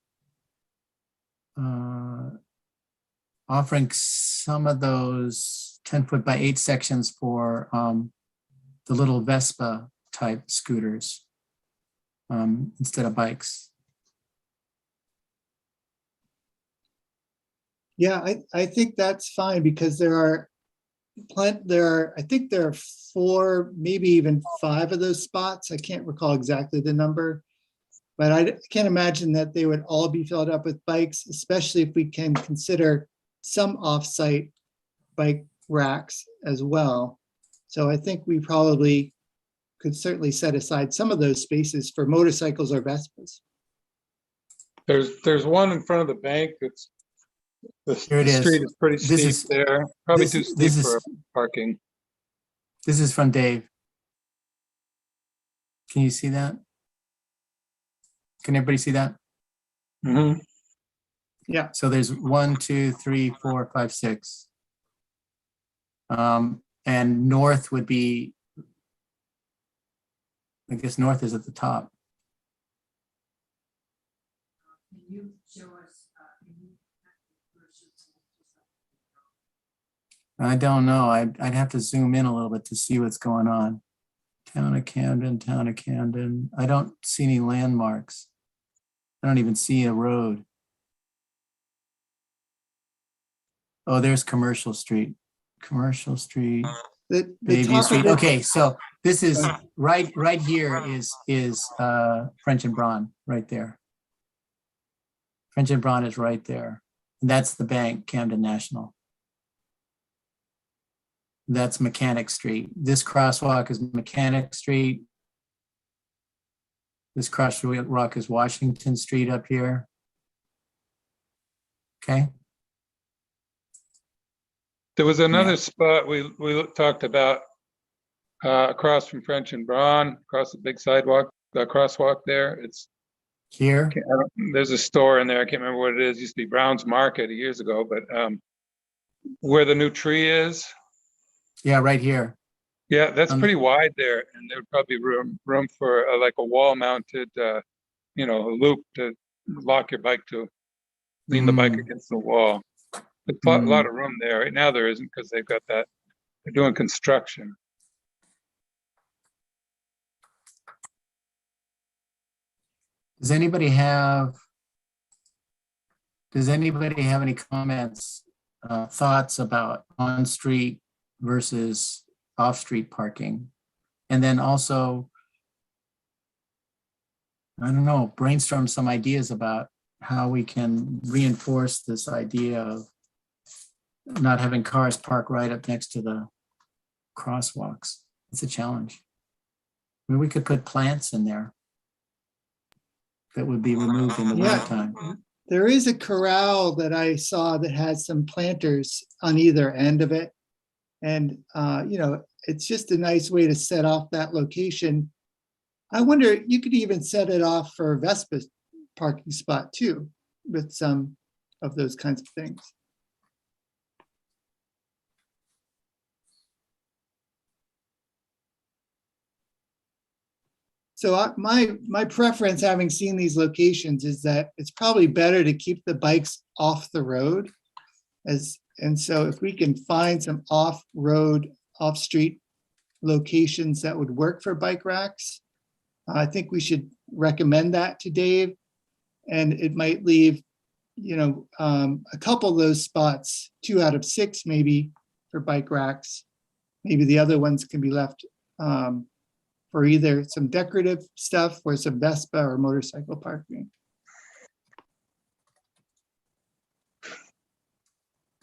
offering some of those 10-foot by 8 sections for the little Vespa type scooters instead of bikes? Yeah, I think that's fine because I think there are 4, maybe even 5 of those spots. I can't recall exactly the number, but I can't imagine that they would all be filled up with bikes, especially if we can consider some off-site bike racks as well. So I think we probably could certainly set aside some of those spaces for motorcycles or Vespas. There's one in front of the bank that's, Here it the is. street is pretty This steep is- there, probably this- too steep this for is- parking. This is from Dave. Can you see that? Can everybody see that? Mhm. Yeah, So there's 1, 2, 3, 4, 5, 6. And north would be, I guess north is at the top. I don't know. I'd have to zoom in a little bit to see what's going on. Town of Camden, Town of Camden. I don't see any landmarks. I don't even see a road. Oh, there's Commercial Street. Commercial Street, the Bayview top of Street. the- Okay, so this is right here is French and Braun right there. French and Braun is right there. And that's the bank, Camden National. That's Mechanic Street. This crosswalk is Mechanic Street. This crosswalk is Washington Street up here. Okay. There was another spot we talked about across from French and Braun, across the big sidewalk, the crosswalk there. It's Here. there's a store in there. I can't remember what it is. It used to be Brown's Market years ago, but where the new tree is. Yeah, right here. Yeah, that's Um, pretty wide there, and there would probably be room for like a wall-mounted, loop to lock your bike to, lean the bike Mm. against the wall. There's a lot of room there. Right now there isn't because they've got that. They're doing construction. Does anybody have any comments, thoughts about on-street versus off-street parking? And then also, I don't know, brainstorm some ideas about how we can reinforce this idea of not having cars parked right up next to the crosswalks. It's a challenge. I mean, we could put plants in there that would be removed in the Yeah. wintertime. there is a corral that I saw that has some planters on either end of it. And, it's just a nice way to set off that location. I wonder, you could even set it off for a Vespa parking spot too, with some of those kinds of things. So my preference, having seen these locations, is that it's probably better to keep the bikes off the road. And so if we can find some off-road, off-street locations that would work for bike racks, I think we should recommend that to Dave. And it might leave, a couple of those spots, 2 out of 6 maybe, for bike racks. Maybe the other ones can be left for either some decorative stuff or some Vespa or motorcycle parking.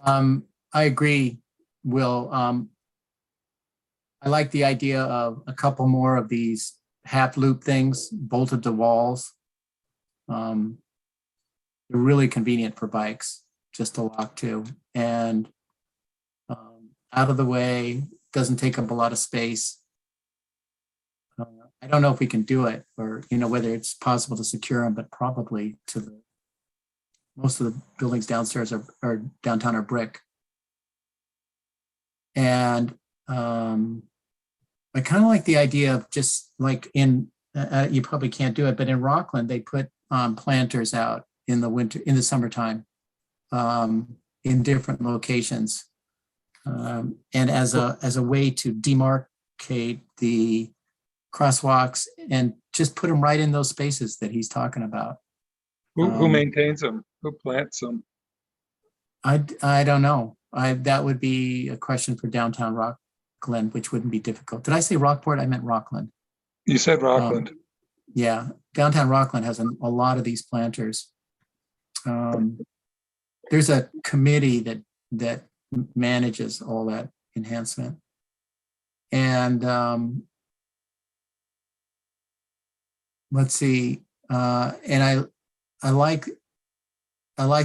I agree, Will. I like the idea of a couple more of these half loop things bolted to walls. They're really convenient for bikes just to lock to, and out of the way, doesn't take up a lot of space. I don't know if we can do it, or, you know, whether it's possible to secure them, but probably most of the buildings downstairs are downtown are brick. And I kind of like the idea of just like you probably can't do it, but in Rockland, they put planters out in the summertime, in different locations. And as a way to demarcate the crosswalks and just put them right in those spaces that he's talking about. Who maintains them? Who plants them? I don't know. That would be a question for downtown Rockland, which wouldn't be difficult. Did I say Rockport? I meant Rockland. You said Rockland. Yeah, downtown Rockland has a lot of these planters. There's a committee that manages all that enhancement. And let's see. And I like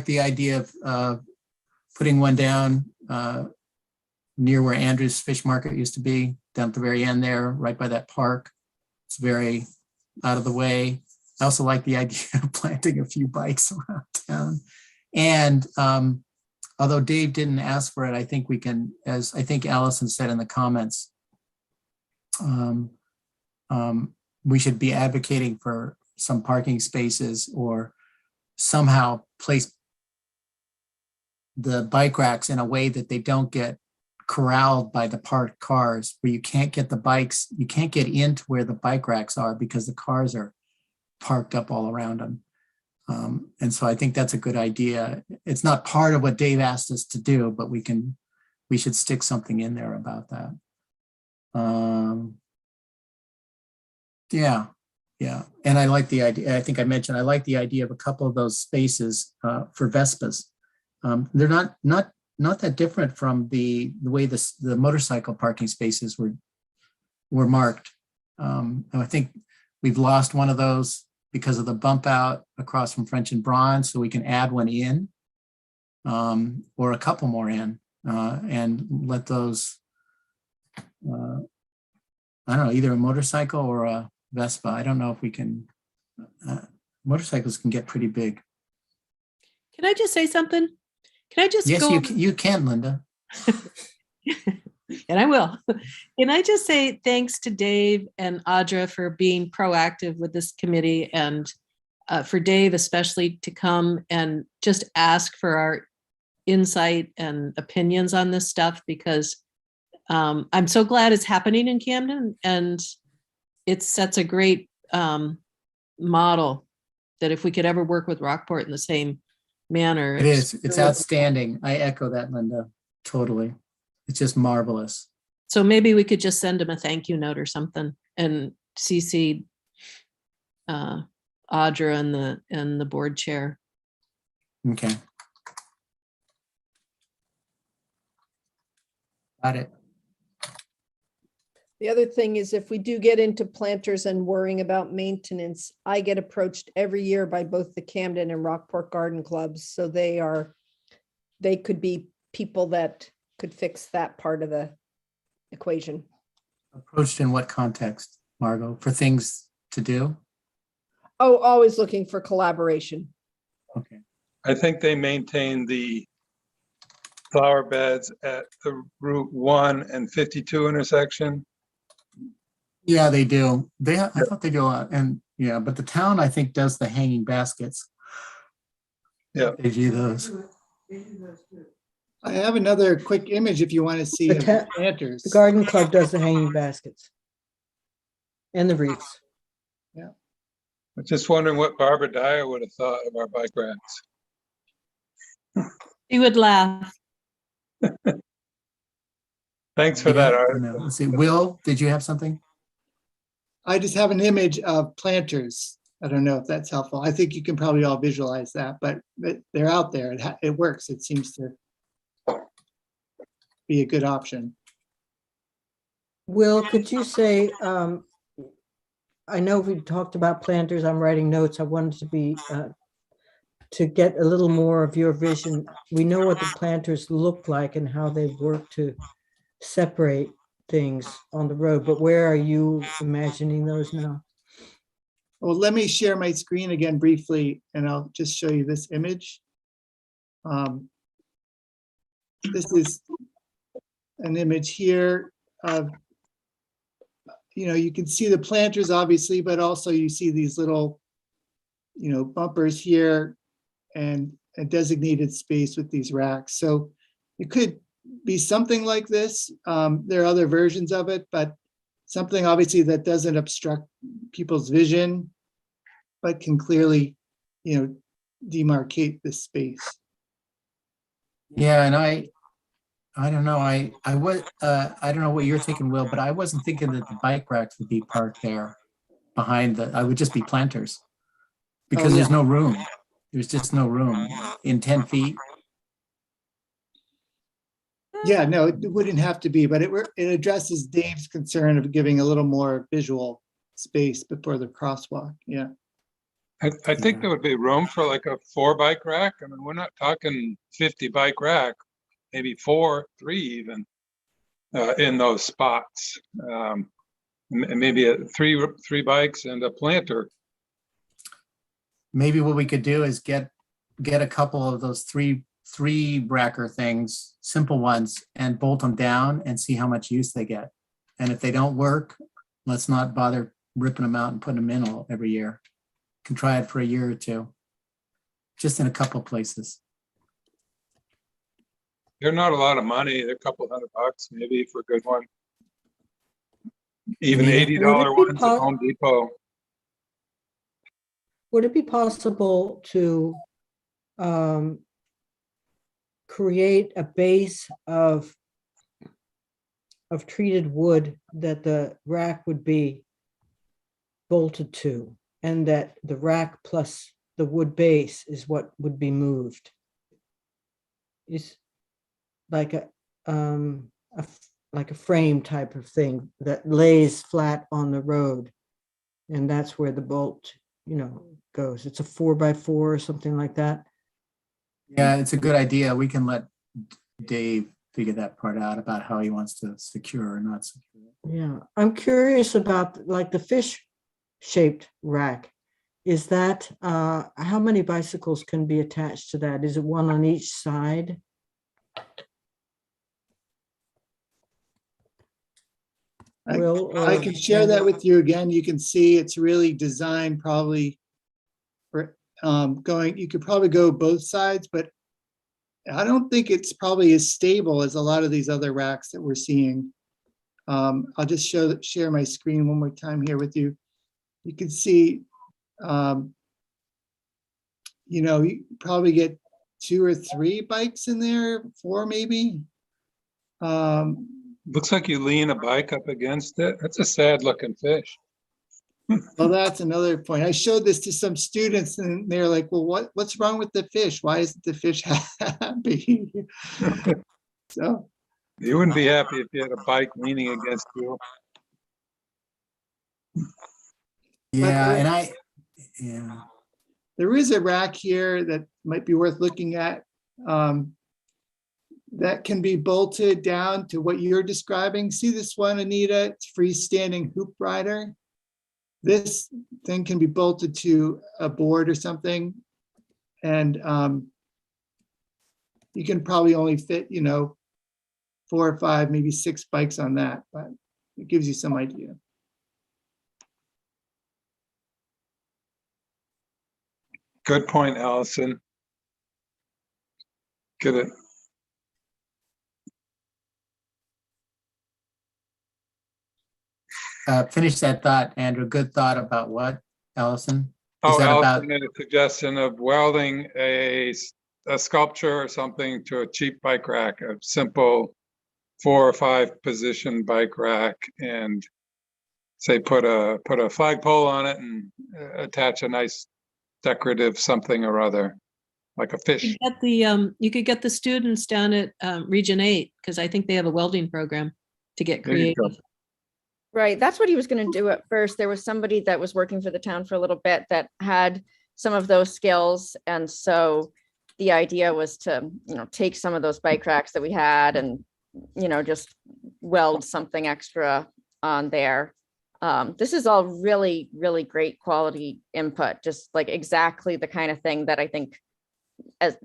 the idea of putting one down near where Andrew's Fish Market used to be, down at the very end there, right by that park. It's very out of the way. I also like the idea of planting a few bikes around town. And although Dave didn't ask for it, I think we can, as I think Allison said in the comments, we should be advocating for some parking spaces or somehow place the bike racks in a way that they don't get corralled by the parked cars, where you can't get the bikes, you can't get into where the bike racks are because the cars are parked up all around them. And so I think that's a good idea. It's not part of what Dave asked us to do, but we should stick something in there about that. Yeah. And I like the idea. I think I mentioned, I like the idea of a couple of those spaces for Vespas. They're not that different from the way the motorcycle parking spaces were marked. I think we've lost one of those because of the bump out across from French and Bronze, so we can add one in, or a couple more in, and let those, I don't know, either a motorcycle or a Vespa. I don't know if we can, motorcycles can get pretty big. Can I just say something? Can I just Yes, go? you can, Linda. And I will. Can I just say thanks to Dave and Audra for being proactive with this committee, and for Dave especially to come and just ask for our insight and opinions on this stuff, because I'm so glad it's happening in Camden, and it sets a great model that if we could ever work with Rockport in the same manner. It is. It's outstanding. I echo that, Linda. Totally. It's just marvelous. So maybe we could just send him a thank you note or something and CC Audra and the board chair. Okay. Got it. The other thing is, if we do get into planters and worrying about maintenance, I get approached every year by both the Camden and Rockport Garden Clubs. So they could be people that could fix that part of the equation. Approached in what context, Margot? For things to do? Oh, always looking for collaboration. Okay. I think they maintain the flower beds at the Route 1 and 52 intersection. Yeah, they do. I thought they do a lot. And yeah, but the town, I think, does the hanging baskets. Yeah. They do those. I have another quick image if you want to see The of ta- the planters. The garden club does the hanging baskets and the wreaths. I'm just wondering what Barbara Dyer would have thought of our bike racks. He would laugh. Thanks for that, Art. No. Let's see. Will, did you have something? I just have an image of planters. I don't know if that's helpful. I think you can probably all visualize that, but they're out there. It works. It seems to be a good option. Will, could you say, I know we talked about planters, I'm writing notes. I wanted to get a little more of your vision. We know what the planters look like and how they work to separate things on the road, but where are you imagining those now? Well, let me share my screen again briefly, and I'll just show you this image. This is an image here of, you can see the planters obviously, but also you see these little, bumpers here and a designated space with these racks. So it could be something like this. There are other versions of it, but something obviously that doesn't obstruct people's vision, but can clearly, demarcate this space. Yeah, and I don't know, I don't know what you're thinking, Will, but I wasn't thinking that the bike racks would be parked there behind I would just be planters. Because there's no room. There's just no room in 10 feet. Yeah, no, it wouldn't have to be, but it addresses Dave's concern of giving a little more visual space before the crosswalk. Yeah. I think there would be room for like a 4 bike rack. I mean, we're not talking 50 bike rack, maybe 4, 3 even in those spots. Maybe three bikes and a planter. Maybe what we could do is get a couple of those three bracker things, simple ones, and bolt them down and see how much use they get. And if they don't work, let's not bother ripping them out and putting them in every year. Can try it for a year or two, just in a couple of places. They're not a lot of money. They're a couple $100 maybe for a good one. Even $80 ones at Home Depot. Would it be possible to create a base of treated wood that the rack would be bolted to, and that the rack plus the wood base is what would be moved? It's like a frame type of thing that lays flat on the road, and that's where the bolt goes. It's a 4x4 or something like that. Yeah, it's a good idea. We can let Dave figure that part out about how he wants to secure or not secure. Yeah, I'm curious about like the fish shaped rack. Is that how many bicycles can be attached to that? Is it one on each side? I can share that with you again. You can see it's really designed probably for you could probably go both sides, but I don't think it's probably as stable as a lot of these other racks that we're seeing. I'll just share my screen one more time here with you. You can see, you probably get 2 or 3 bikes in there, 4 maybe. Looks like you lean a bike up against it. That's a sad looking fish. Well, that's another point. I showed this to some students and they're like, well, what's wrong with the fish? Why isn't the fish happy? So You wouldn't be happy if you had a bike leaning against you. Yeah, there is a rack here that might be worth looking at. That can be bolted down to what you're describing. See this one, Anita? It's freestanding hoop rider. This thing can be bolted to a board or something. And you can probably only fit, 4 or 5, maybe 6 bikes on that, but it gives you some idea. Good point, Allison. Get it. Finish that thought, Andrew. Good thought about what, Allison? Oh, that Allison made a suggestion of welding a sculpture or something to a cheap bike rack, a simple 4 or 5 position bike rack, and say put a flagpole on it and attach a nice decorative something or other, like a fish. You could get the students down at Region 8, because I think they have a welding program to get There you go. creative. Right, that's what he was going to do at first. There was somebody that was working for the town for a little bit that had some of those skills. And so the idea was to, take some of those bike racks that we had and, just weld something extra on there. This is all really, really great quality input, just like exactly the kind of thing that I think as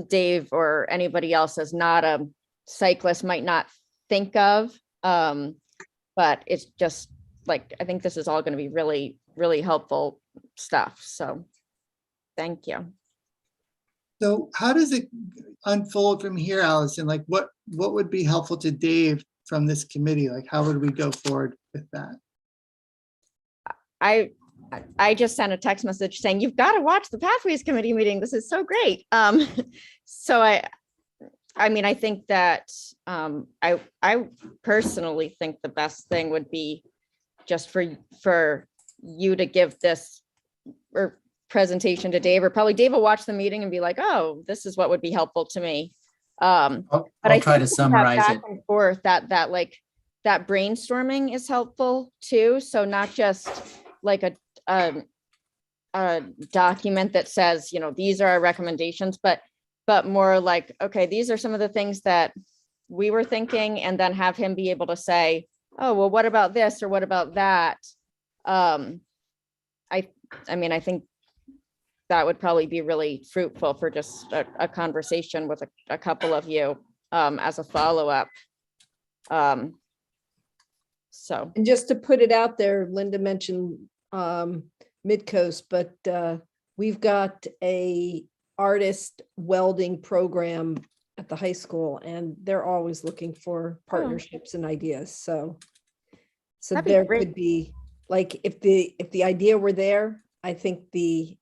Dave or anybody else as not a cyclist might not think of. But it's just like, I think this is all going to be really, really helpful stuff. So thank you. So how does it unfold from here, Allison? Like what would be helpful to Dave from this committee? Like how would we go forward with that? I just sent a text message saying, you've got to watch the Pathways Committee meeting. This is so great. So I mean, I think that I personally think the best thing would be just for you to give this or presentation to Dave, or probably Dave will watch the meeting and be like, oh, this is what would be helpful to me. I'll I try to think summarize back it. and forth, that like that brainstorming is helpful too. So not just like a document that says, you know, these are our recommendations, but more like, okay, these are some of the things that we were thinking, and then have him be able to say, oh, well, what about this or what about that? I mean, I think that would probably be really fruitful for just a conversation with a couple of you as a follow-up. So. And just to put it out there, Linda mentioned Midcoast, but we've got a artist welding program at the high school, and they're always looking for partnerships and ideas. So That'd be there great. could be, like, if the idea were there, I think the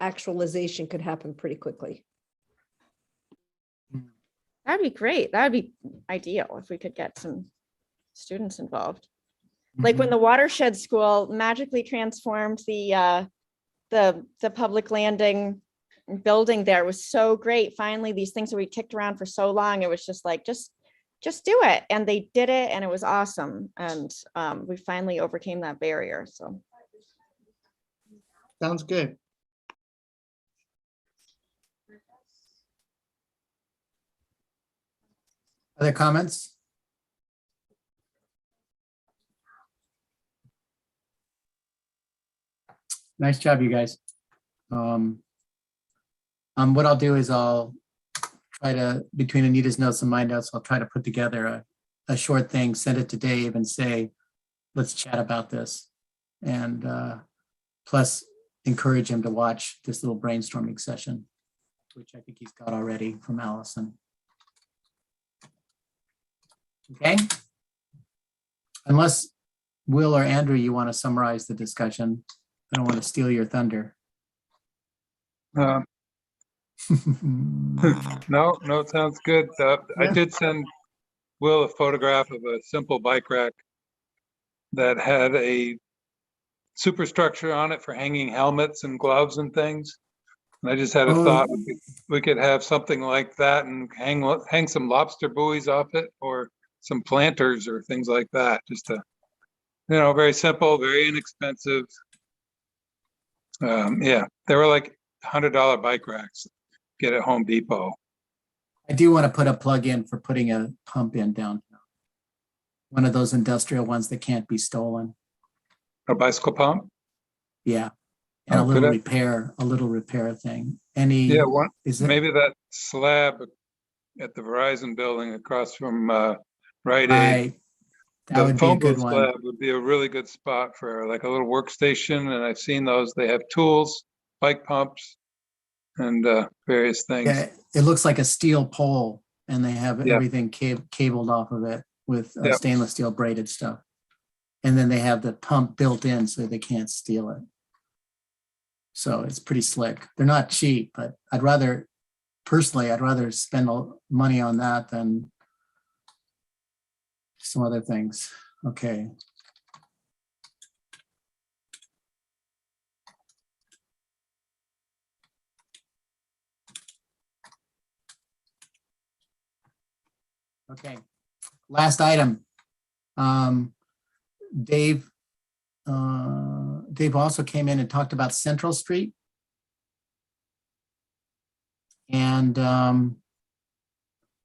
actualization could happen pretty quickly. That'd be great. That would be ideal if we could get some students involved. Like when the watershed school magically transformed the public landing building there, was so great. Finally, these things that we kicked around for so long, it was just like, just do it. And they did it, and it was awesome. And we finally overcame that barrier. So. Sounds good. Other comments? Nice job, you guys. What I'll do is I'll try to, between Anita's notes and my notes, I'll try to put together a short thing, send it to Dave and say, let's chat about this. And plus encourage him to watch this little brainstorming session, which I think he's got already from Allison. Okay. Unless Will or Andrew, you want to summarize the discussion. I don't want to steal your thunder. No, it sounds good. I did send Will a photograph of a simple bike rack that had a superstructure on it for hanging helmets and gloves and things. And I just had a thought, we could have something like that and hang some lobster buoys off it, or some planters or things like that. Just to, you know, very simple, very inexpensive. Yeah, they were like $100 bike racks. Get at Home Depot. I do want to put a plug in for putting a pump in downtown. One of those industrial ones that can't be stolen. A bicycle pump? Yeah. And Oh, a little good. repair thing. Any, Yeah, one, is it maybe that slab at the Verizon building across from Rite Aid. right? That would be a phone good booth one. slab would be a really good spot for like a little workstation, and I've seen those. They have tools, bike pumps, and various things. Yeah, it looks like a steel pole, and they have Yeah. everything cabled off of it with Yep. stainless steel braided stuff. And then they have the pump built in so they can't steal it. So it's pretty slick. They're not cheap, but personally, I'd rather spend money on that than some other things. Okay. Okay, last item. Dave also came in and talked about Central Street. And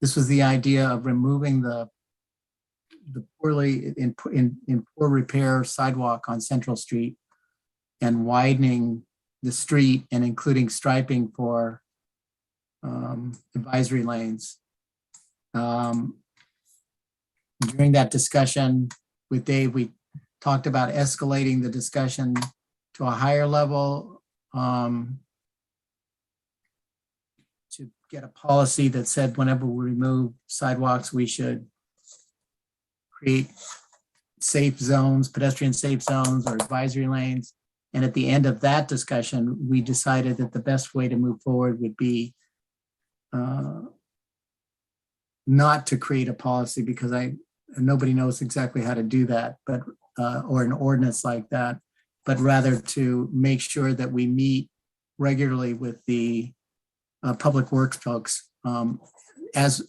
this was the idea of removing the poorly in poor repair sidewalk on Central Street and widening the street and including striping for advisory lanes. During that discussion with Dave, we talked about escalating the discussion to a higher level, to get a policy that said whenever we remove sidewalks, we should create safe zones, pedestrian safe zones or advisory lanes. And at the end of that discussion, we decided that the best way to move forward would be not to create a policy, because nobody knows exactly how to do that, but or an ordinance like that, but rather to make sure that we meet regularly with the public works folks, as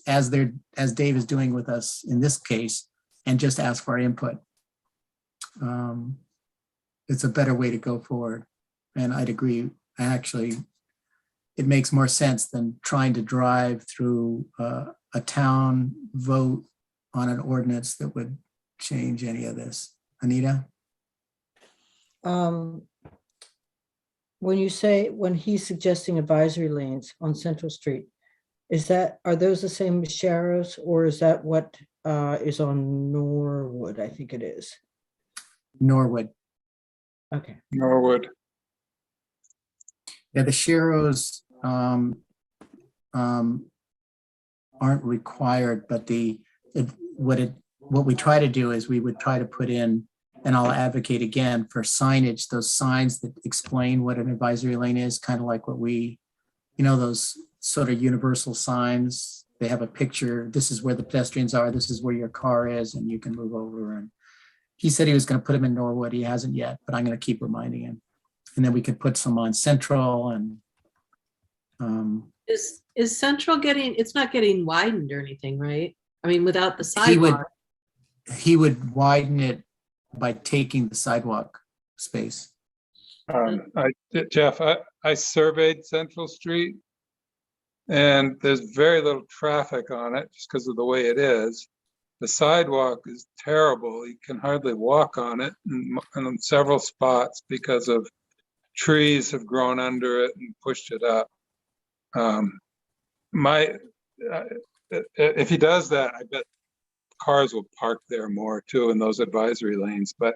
Dave is doing with us in this case, and just ask for our input. It's a better way to go forward. And I'd agree, actually, it makes more sense than trying to drive through a town vote on an ordinance that would change any of this. Anita? When he's suggesting advisory lanes on Central Street, are those the same as Sharrows, or is that what is on Norwood? I think it is. Norwood. Okay. Norwood. Yeah, the Sharrows aren't required, but what we try to do is we would try to put in, and I'll advocate again for signage, those signs that explain what an advisory lane is, kind of like what those sort of universal signs. They have a picture. This is where the pedestrians are. This is where your car is, and you can move over. And he said he was going to put them in Norwood. He hasn't yet, but I'm going to keep reminding him. And then we could put some on Central. And Is Central it's not getting widened or anything, right? I mean, without the sidewalk. He would widen it by taking the sidewalk space. Jeff, I surveyed Central Street, and there's very little traffic on it just because of the way it is. The sidewalk is terrible. You can hardly walk on it in several spots because of trees have grown under it and pushed it up. If he does that, I bet cars will park there more too in those advisory lanes, but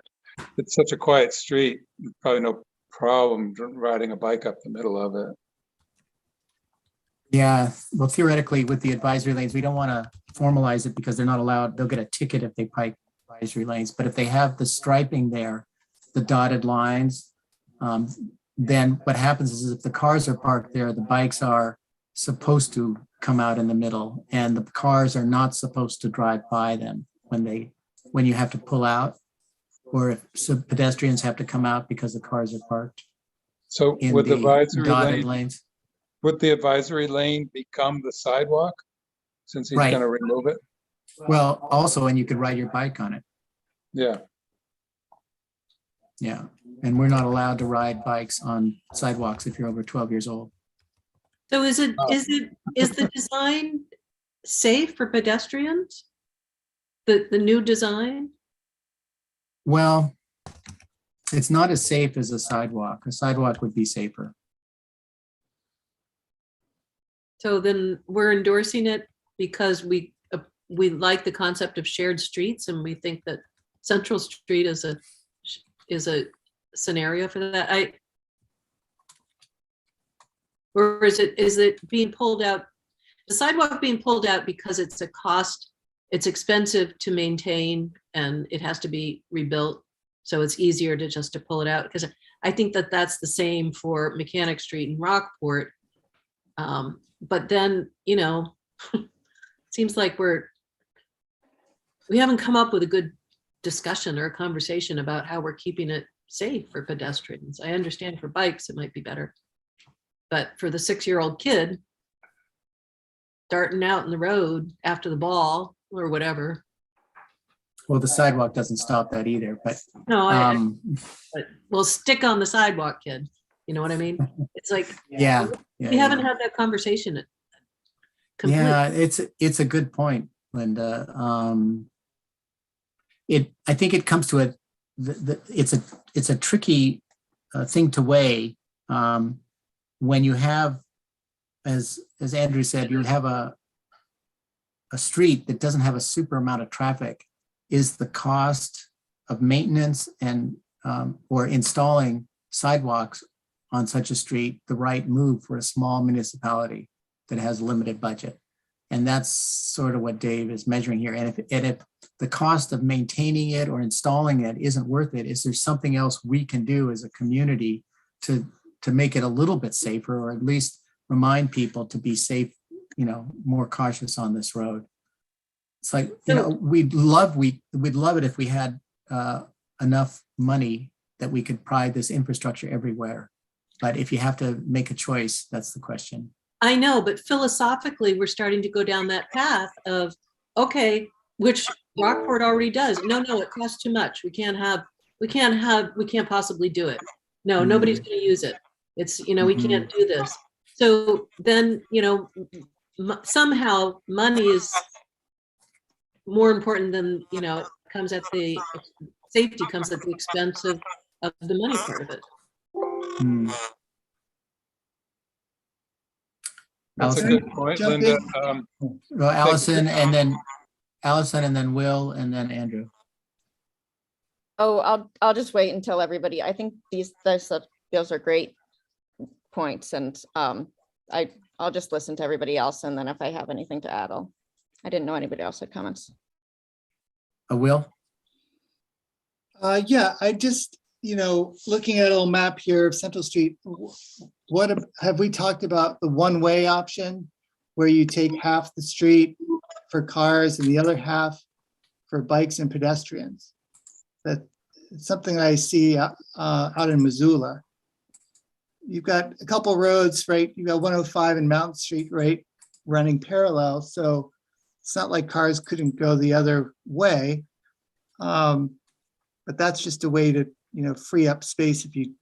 it's such a quiet street, probably no problem riding a bike up the middle of it. Yeah, well, theoretically with the advisory lanes, we don't want to formalize it because they're not allowed. They'll get a ticket if they park advisory lanes, but if they have the striping there, the dotted lines, then what happens is if the cars are parked there, the bikes are supposed to come out in the middle, and the cars are not supposed to drive by them when you have to pull out, or if pedestrians have to come out because the cars are parked. So in with the advisory dotted lanes, would the advisory lane become the sidewalk since he's Right. going to remove it? Well, also, and you could ride your bike on it. Yeah. Yeah, and we're not allowed to ride bikes on sidewalks if you're over 12 years old. So is the design safe for pedestrians? The new design? Well, it's not as safe as a sidewalk. A sidewalk would be safer. So then we're endorsing it because we like the concept of shared streets, and we think that Central Street is a scenario for that. Or is it being pulled out, the sidewalk being pulled out because it's a cost, it's expensive to maintain and it has to be rebuilt. So it's easier to pull it out, because I think that that's the same for Mechanic Street in Rockport. But then, seems like we haven't come up with a good discussion or a conversation about how we're keeping it safe for pedestrians. I understand for bikes, it might be better. But for the 6-year-old kid darting out in the road after the ball or whatever. Well, the sidewalk doesn't stop that either, but No, but we'll stick on the sidewalk, kid. You know what I mean? It's like, yeah. we haven't had that conversation. Yeah, it's a good point, Linda. I think it comes to it's a tricky thing to weigh when you have, as Andrew said, you have a street that doesn't have a super amount of traffic. Is the cost of maintenance and or installing sidewalks on such a street the right move for a small municipality that has a limited budget? And that's sort of what Dave is measuring here. And if the cost of maintaining it or installing it isn't worth it, is there something else we can do as a community to make it a little bit safer, or at least remind people to be safe, more cautious on this road? It's like, we'd love it if we had enough money that we could provide this infrastructure everywhere. But if you have to make a choice, that's the question. I know, but philosophically, we're starting to go down that path of, okay, which Rockport already does. No, it costs too much. We can't possibly do it. No, nobody's going to use it. It's, we can't do this. So then, somehow money is more important than, comes at the safety comes at the expense of the money part of it. That's a good point, Jump Linda. Well, Allison and then Will and then Andrew. Oh, I'll just wait until everybody, I think those are great points, and I'll just listen to everybody else, and then if I have anything to add, I didn't know anybody else had comments. Will? Yeah, I just, looking at a little map here of Central Street, what have we talked about the one-way option where you take half the street for cars and the other half for bikes and pedestrians? That's something I see out in Missoula. You've got a couple roads, right? You've got 105 and Mountain Street, right, running parallel. So it's not like cars couldn't go the other way. But that's just a way to, free up space if you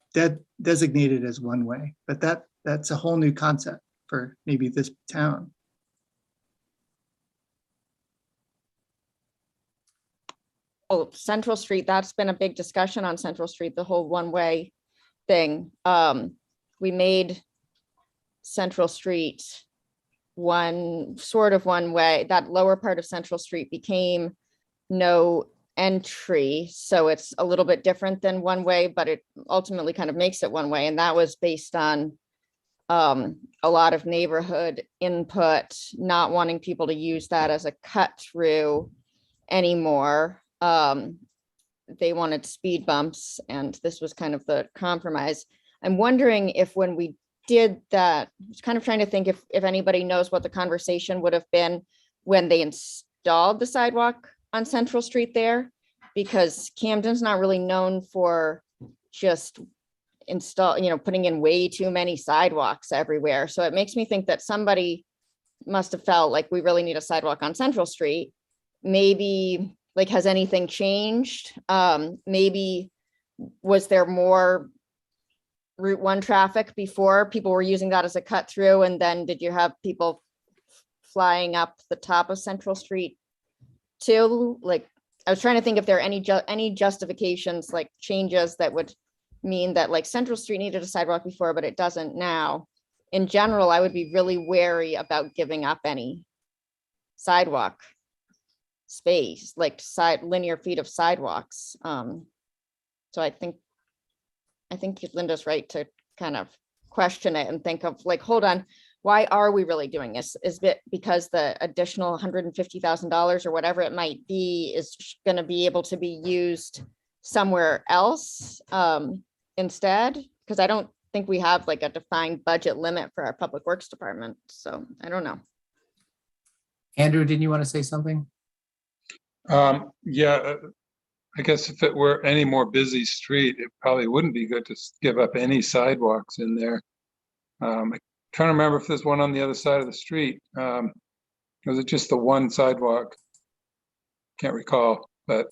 designate it as one way. But that's a whole new concept for maybe this town. Oh, Central Street, that's been a big discussion on Central Street, the whole one-way thing. We made Central Street one way. That lower part of Central Street became no entry, so it's a little bit different than one way, but it ultimately kind of makes it one way, and that was based on a lot of neighborhood input, not wanting people to use that as a cut through anymore. They wanted speed bumps, and this was kind of the compromise. I'm wondering if when we did that, I was kind of trying to think if anybody knows what the conversation would have been when they installed the sidewalk on Central Street there, because Camden's not really known for just putting in way too many sidewalks everywhere. So it makes me think that somebody must have felt like we really need a sidewalk on Central Street. Maybe, like, has anything changed? Maybe was there more Route 1 traffic before? People were using that as a cut through, and then did you have people flying up the top of Central Street too? Like, I was trying to think if there are any justifications, like changes that would mean that, like, Central Street needed a sidewalk before, but it doesn't now. In general, I would be really wary about giving up any sidewalk space, like linear feet of sidewalks. So I think Linda's right to kind of question it and think of, like, hold on, why are we really doing this? Is it because the additional $150,000 or whatever it might be is going to be able to be used somewhere else instead? Because I don't think we have, like, a defined budget limit for our public works department. So I don't know. Andrew, didn't you want to say something? Yeah, I guess if it were any more busy street, it probably wouldn't be good to give up any sidewalks in there. I'm trying to remember if there's one on the other side of the street. Was it just the one sidewalk? Can't recall, but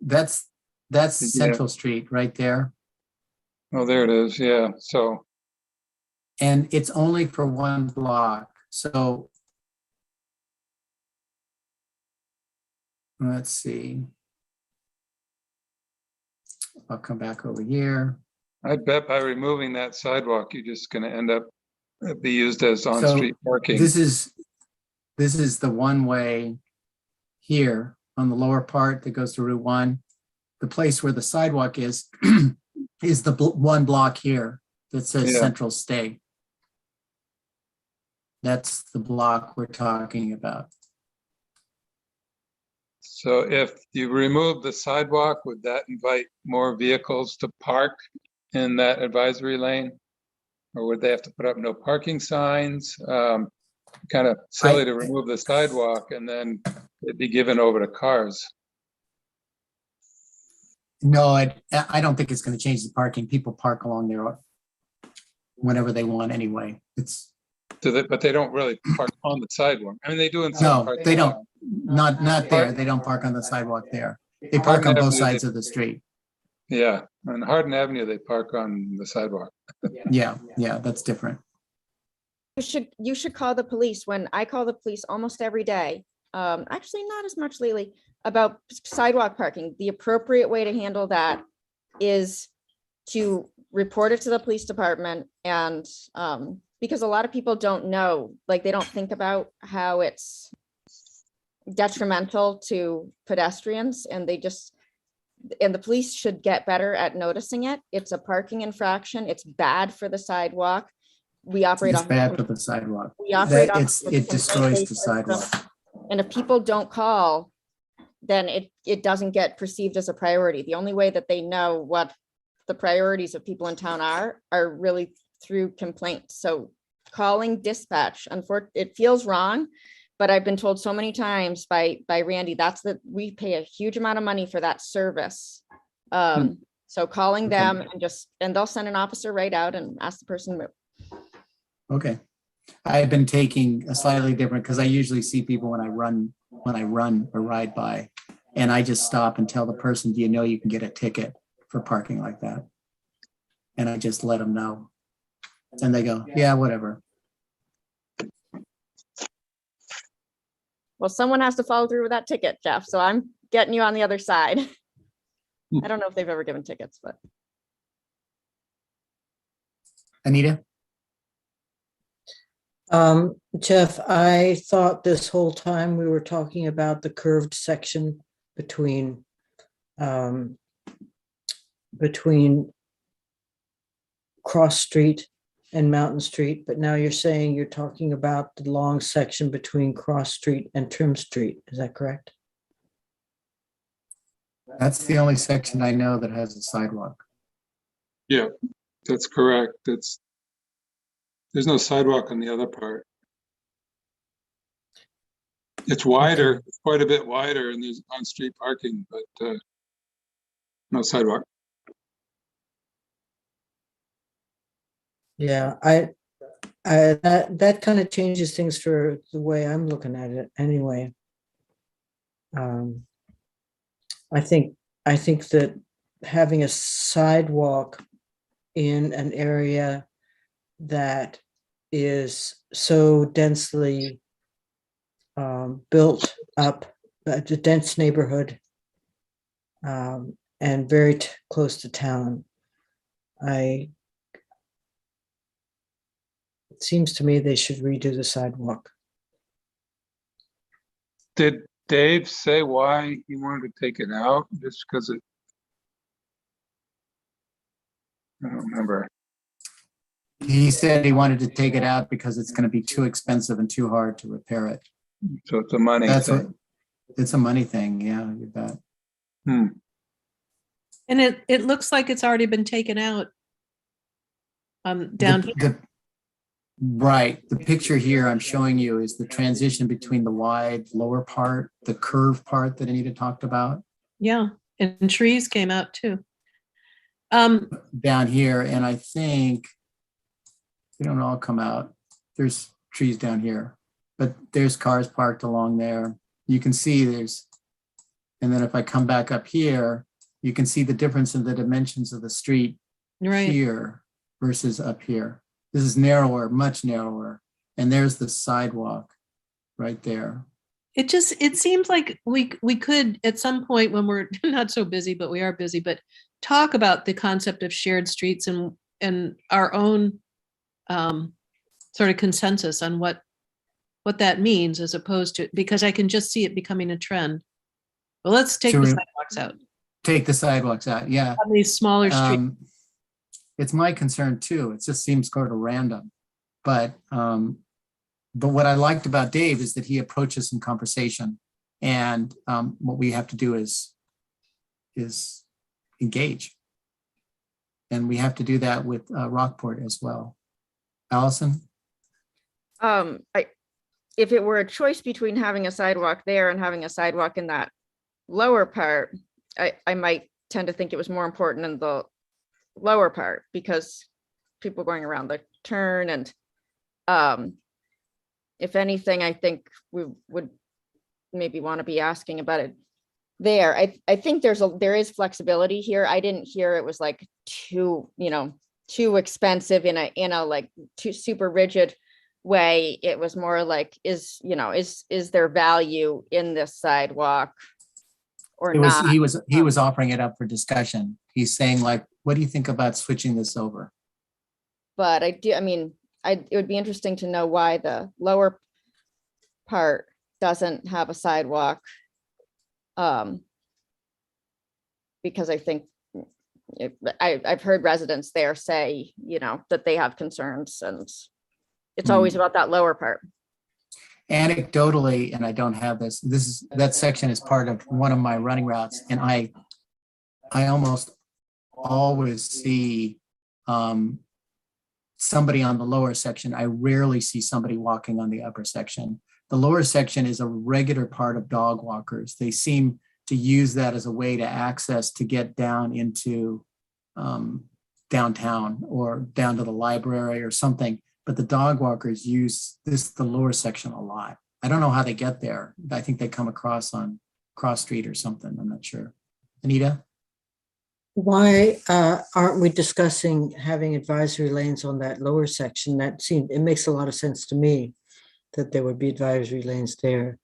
That's Central Street right there. oh, there it is. Yeah. So, And it's only for one block. So Let's see. I'll come back over here. I bet by removing that sidewalk, you're just gonna end up, be used as So on-street parking. this is the one-way here on the lower part that goes to Route 1. The place where the sidewalk is, is the one block here that says Yeah. Central State. That's the block we're talking about. So if you remove the sidewalk, would that invite more vehicles to park in that advisory lane? Or would they have to put up no parking signs? Kind of silly to remove the sidewalk and then it'd be given over to cars. No, I don't think it's going to change the parking. People park along there whenever they want anyway. It's, But they don't really park on the sidewalk. I mean, they do in some no, parts. they don't. Not there. They don't park on the sidewalk there. They park on both sides of the street. Yeah, on Hardin Avenue, they park on the sidewalk. Yeah, that's different. You should call the police. When I call the police almost every day, actually not as much lately, about sidewalk parking. The appropriate way to handle that is to report it to the police department, and because a lot of people don't know, like they don't think about how it's detrimental to pedestrians, and the police should get better at noticing it. It's a parking infraction. It's bad for the sidewalk. We operate It's off. bad for the sidewalk. We operate off It destroys the sidewalk. And if people don't call, then it doesn't get perceived as a priority. The only way that they know what the priorities of people in town are really through complaints. So calling dispatch, unfortunately, it feels wrong, but I've been told so many times by Randy, we pay a huge amount of money for that service. So calling them and they'll send an officer right out and ask the person to move. Okay. I've been taking a slightly different, because I usually see people when I run or ride by, and I just stop and tell the person, do you know you can get a ticket for parking like that? And I just let them know. And they go, yeah, whatever. Well, someone has to follow through with that ticket, Jeff. So I'm getting you on the other side. I don't know if they've ever given tickets, but. Anita? Jeff, I thought this whole time we were talking about the curved section between Cross Street and Mountain Street, but now you're saying you're talking about the long section between Cross Street and Trim Street. Is that correct? That's the only section I know that has a sidewalk. Yeah, that's correct. There's no sidewalk on the other part. It's wider, it's quite a bit wider, and there's on-street parking, but no sidewalk. Yeah, that kind of changes things for the way I'm looking at it anyway. I think that having a sidewalk in an area that is so densely built up, a dense neighborhood, and very close to town, it seems to me they should redo the sidewalk. Did Dave say why he wanted to take it out? Just because I don't remember. He said he wanted to take it out because it's going to be too expensive and too hard to repair it. So it's a money thing. It's a money thing. Yeah, you bet. And it looks like it's already been taken out down here. Right. The picture here I'm showing you is the transition between the wide lower part, the curved part that Anita talked about. Yeah, and trees came out too. Down here, and I think they don't all come out. There's trees down here, but there's cars parked along there. You can see and then if I come back up here, you can see the difference in the dimensions of the street Right. here versus up here. This is narrower, much narrower. And there's the sidewalk right there. it seems like we could at some point when we're not so busy, but we are busy, but talk about the concept of shared streets and our own sort of consensus on what that means, as opposed to, because I can just see it becoming a trend. Well, let's take So the we- sidewalks out Take the sidewalks out, yeah. on these smaller streets. It's my concern too. It just seems sort of random. But what I liked about Dave is that he approaches some conversation, and what we have to do is engage. And we have to do that with Rockport as well. Allison? If it were a choice between having a sidewalk there and having a sidewalk in that lower part, I might tend to think it was more important in the lower part, because people going around the turn, and if anything, I think we would maybe want to be asking about it there. I think there is flexibility here. I didn't hear it was like too expensive in a like too super rigid way. It was more like, is there value in this sidewalk or not? He was offering it up for discussion. He's saying, like, what do you think about switching this over? But it would be interesting to know why the lower part doesn't have a sidewalk. Because I think I've heard residents there say, that they have concerns, and it's always about that lower part. Anecdotally, and I don't have that section is part of one of my running routes, and I almost always see somebody on the lower section. I rarely see somebody walking on the upper section. The lower section is a regular part of dog walkers. They seem to use that as a way to access to get down into downtown or down to the library or something. But the dog walkers use the lower section a lot. I don't know how they get there. I think they come across on Cross Street or something. I'm not sure. Anita? Why aren't we discussing having advisory lanes on that lower section? It makes a lot of sense to me that there would be advisory lanes there.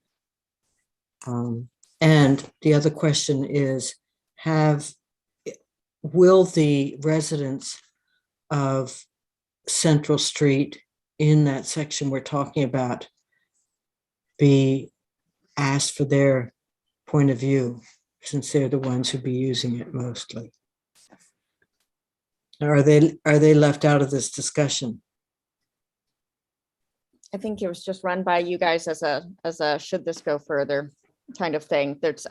And the other question is, will the residents of Central Street in that section we're talking about be asked for their point of view, since they're the ones who'd be using it mostly? Are they left out of this discussion? I think it was just run by you guys as a should this go further kind of thing. There's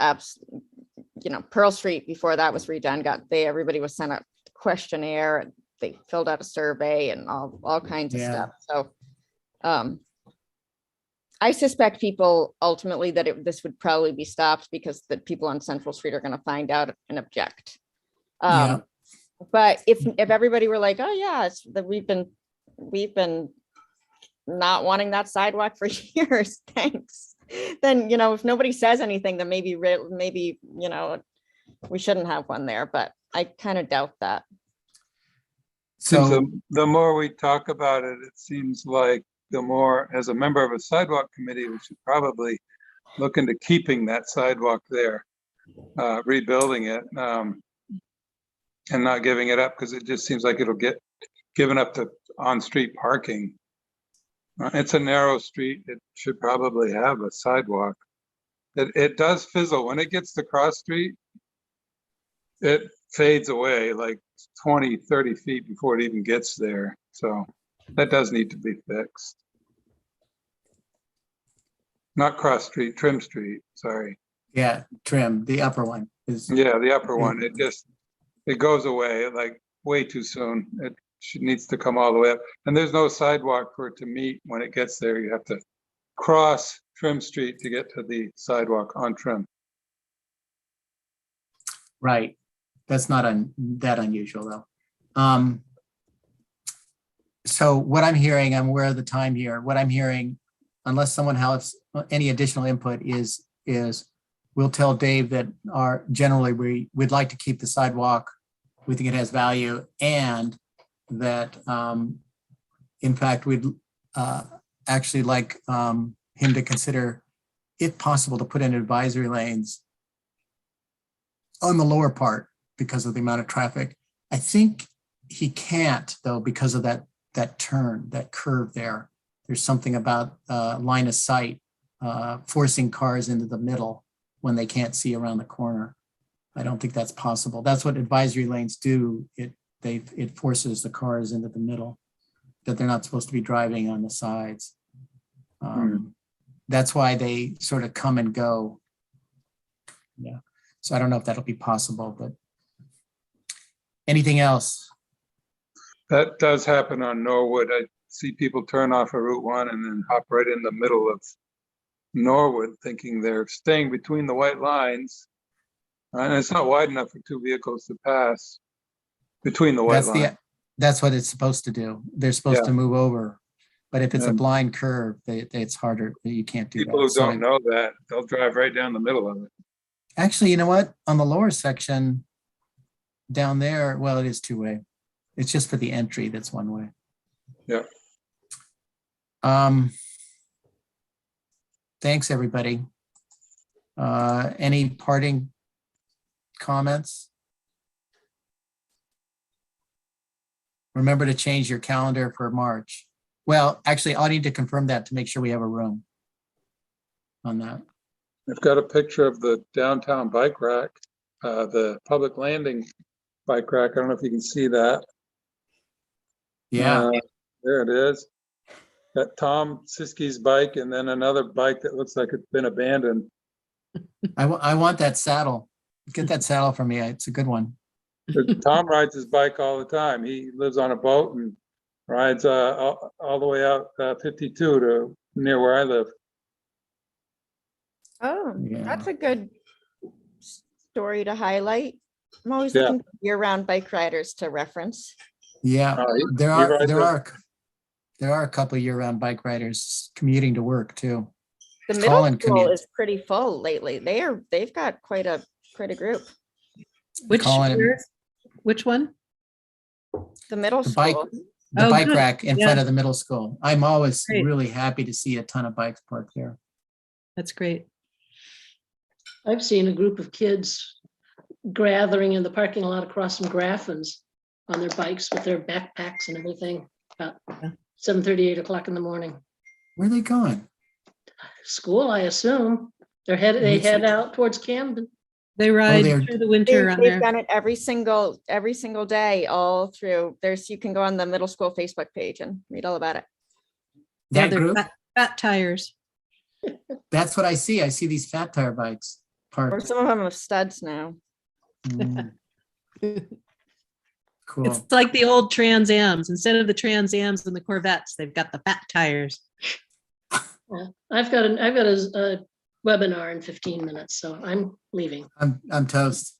Pearl Street, before that was redone, everybody was sent a questionnaire. They filled out a survey and all kinds of stuff. So I suspect people ultimately that this would probably be stopped, because the people on Central Street are going to find out and object. But if everybody were like, oh yeah, we've been not wanting that sidewalk for years, thanks. Then, if nobody says anything, then maybe we shouldn't have one there, but I kind of doubt that. So the more we talk about it, it seems like the more, as a member of a sidewalk committee, we should probably look into keeping that sidewalk there, rebuilding it, and not giving it up, because it just seems like it'll get given up to on-street parking. It's a narrow street. It should probably have a sidewalk. It does fizzle. When it gets to Cross Street, it fades away like 20, 30 feet before it even gets there. So that does need to be fixed. Not Cross Street, Trim Street, sorry. yeah, Trim, the upper one is. Yeah, the upper one, it goes away like way too soon. It needs to come all the way up. And there's no sidewalk for it to meet when it gets there. You have to cross Trim Street to get to the sidewalk on Trim. Right. That's not that unusual though. So what I'm hearing, I'm aware of the time here. What I'm hearing, unless someone has any additional input, is we'll tell Dave that generally we'd like to keep the sidewalk. We think it has value, and that in fact we'd actually like him to consider if possible, to put in advisory lanes on the lower part because of the amount of traffic. I think he can't though, because of that turn, that curve there. There's something about line of sight, forcing cars into the middle when they can't see around the corner. I don't think that's possible. That's what advisory lanes do. It forces the cars into the middle, that they're not supposed to be driving on the sides. That's why they sort of come and go. Yeah. So I don't know if that'll be possible, but anything else? That does happen on Norwood. I see people turn off of Route 1 and then hop right in the middle of Norwood, thinking they're staying between the white lines. And it's not wide enough for two vehicles to pass between the white lines. That's what it's supposed to do. They're supposed to move over. But if it's a Yeah. blind curve, it's harder. You can't do that. People who So don't know that, they'll drive right down the middle of it. actually, you know what? On the lower section down there, well, it is two-way. It's just for the entry that's one way. Yeah. Thanks, everybody. Any parting comments? Remember to change your calendar for March. Well, actually, I'll need to confirm that to make sure we have a room on that. I've got a picture of the downtown bike rack, the public landing bike rack. I don't know if you can see that. Yeah, There it is. Got Tom Siskey's bike and then another bike that looks like it's been abandoned. I want that saddle. Get that saddle for me. It's a good one. Tom rides his bike all the time. He lives on a boat and rides all the way out 52 to near where I live. Oh, Yeah. that's a good story to highlight. I'm always Yeah. looking for year-round bike riders to reference. Yeah, He there rides are a couple of year-round bike riders commuting to work too. The middle Colin school commutes. is pretty full lately. They've got quite a group. Which, Colin- which one? The middle The bike, school. the Oh, bike good. rack in Yeah. front of the middle school. I'm always Great. really happy to see a ton of bikes parked there. That's great. I've seen a group of kids gathering in the parking lot across from Graffin's on their bikes with their backpacks and everything. About 7:30, 8 o'clock in the morning. Where are they going? School, I assume. They head out towards Camden. They ride they're- through the winter on They've their, done it every single day all through. You can go on the middle school Facebook page and read all about it. yeah, That their group? fat tires. That's what I see. I see these fat tire bikes Or parked. some of them have studs now. Mm. Cool. It's like the old Trans Ams. Instead of the Trans Ams and the Corvettes, they've got the fat tires. Yeah. I've got a webinar in 15 minutes, so I'm leaving. I'm toast.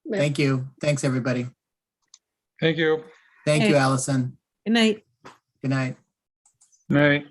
Yeah. Thank you. Thanks, everybody. Thank you. Thank you, Hey. Allison. Good night. Good night. Night.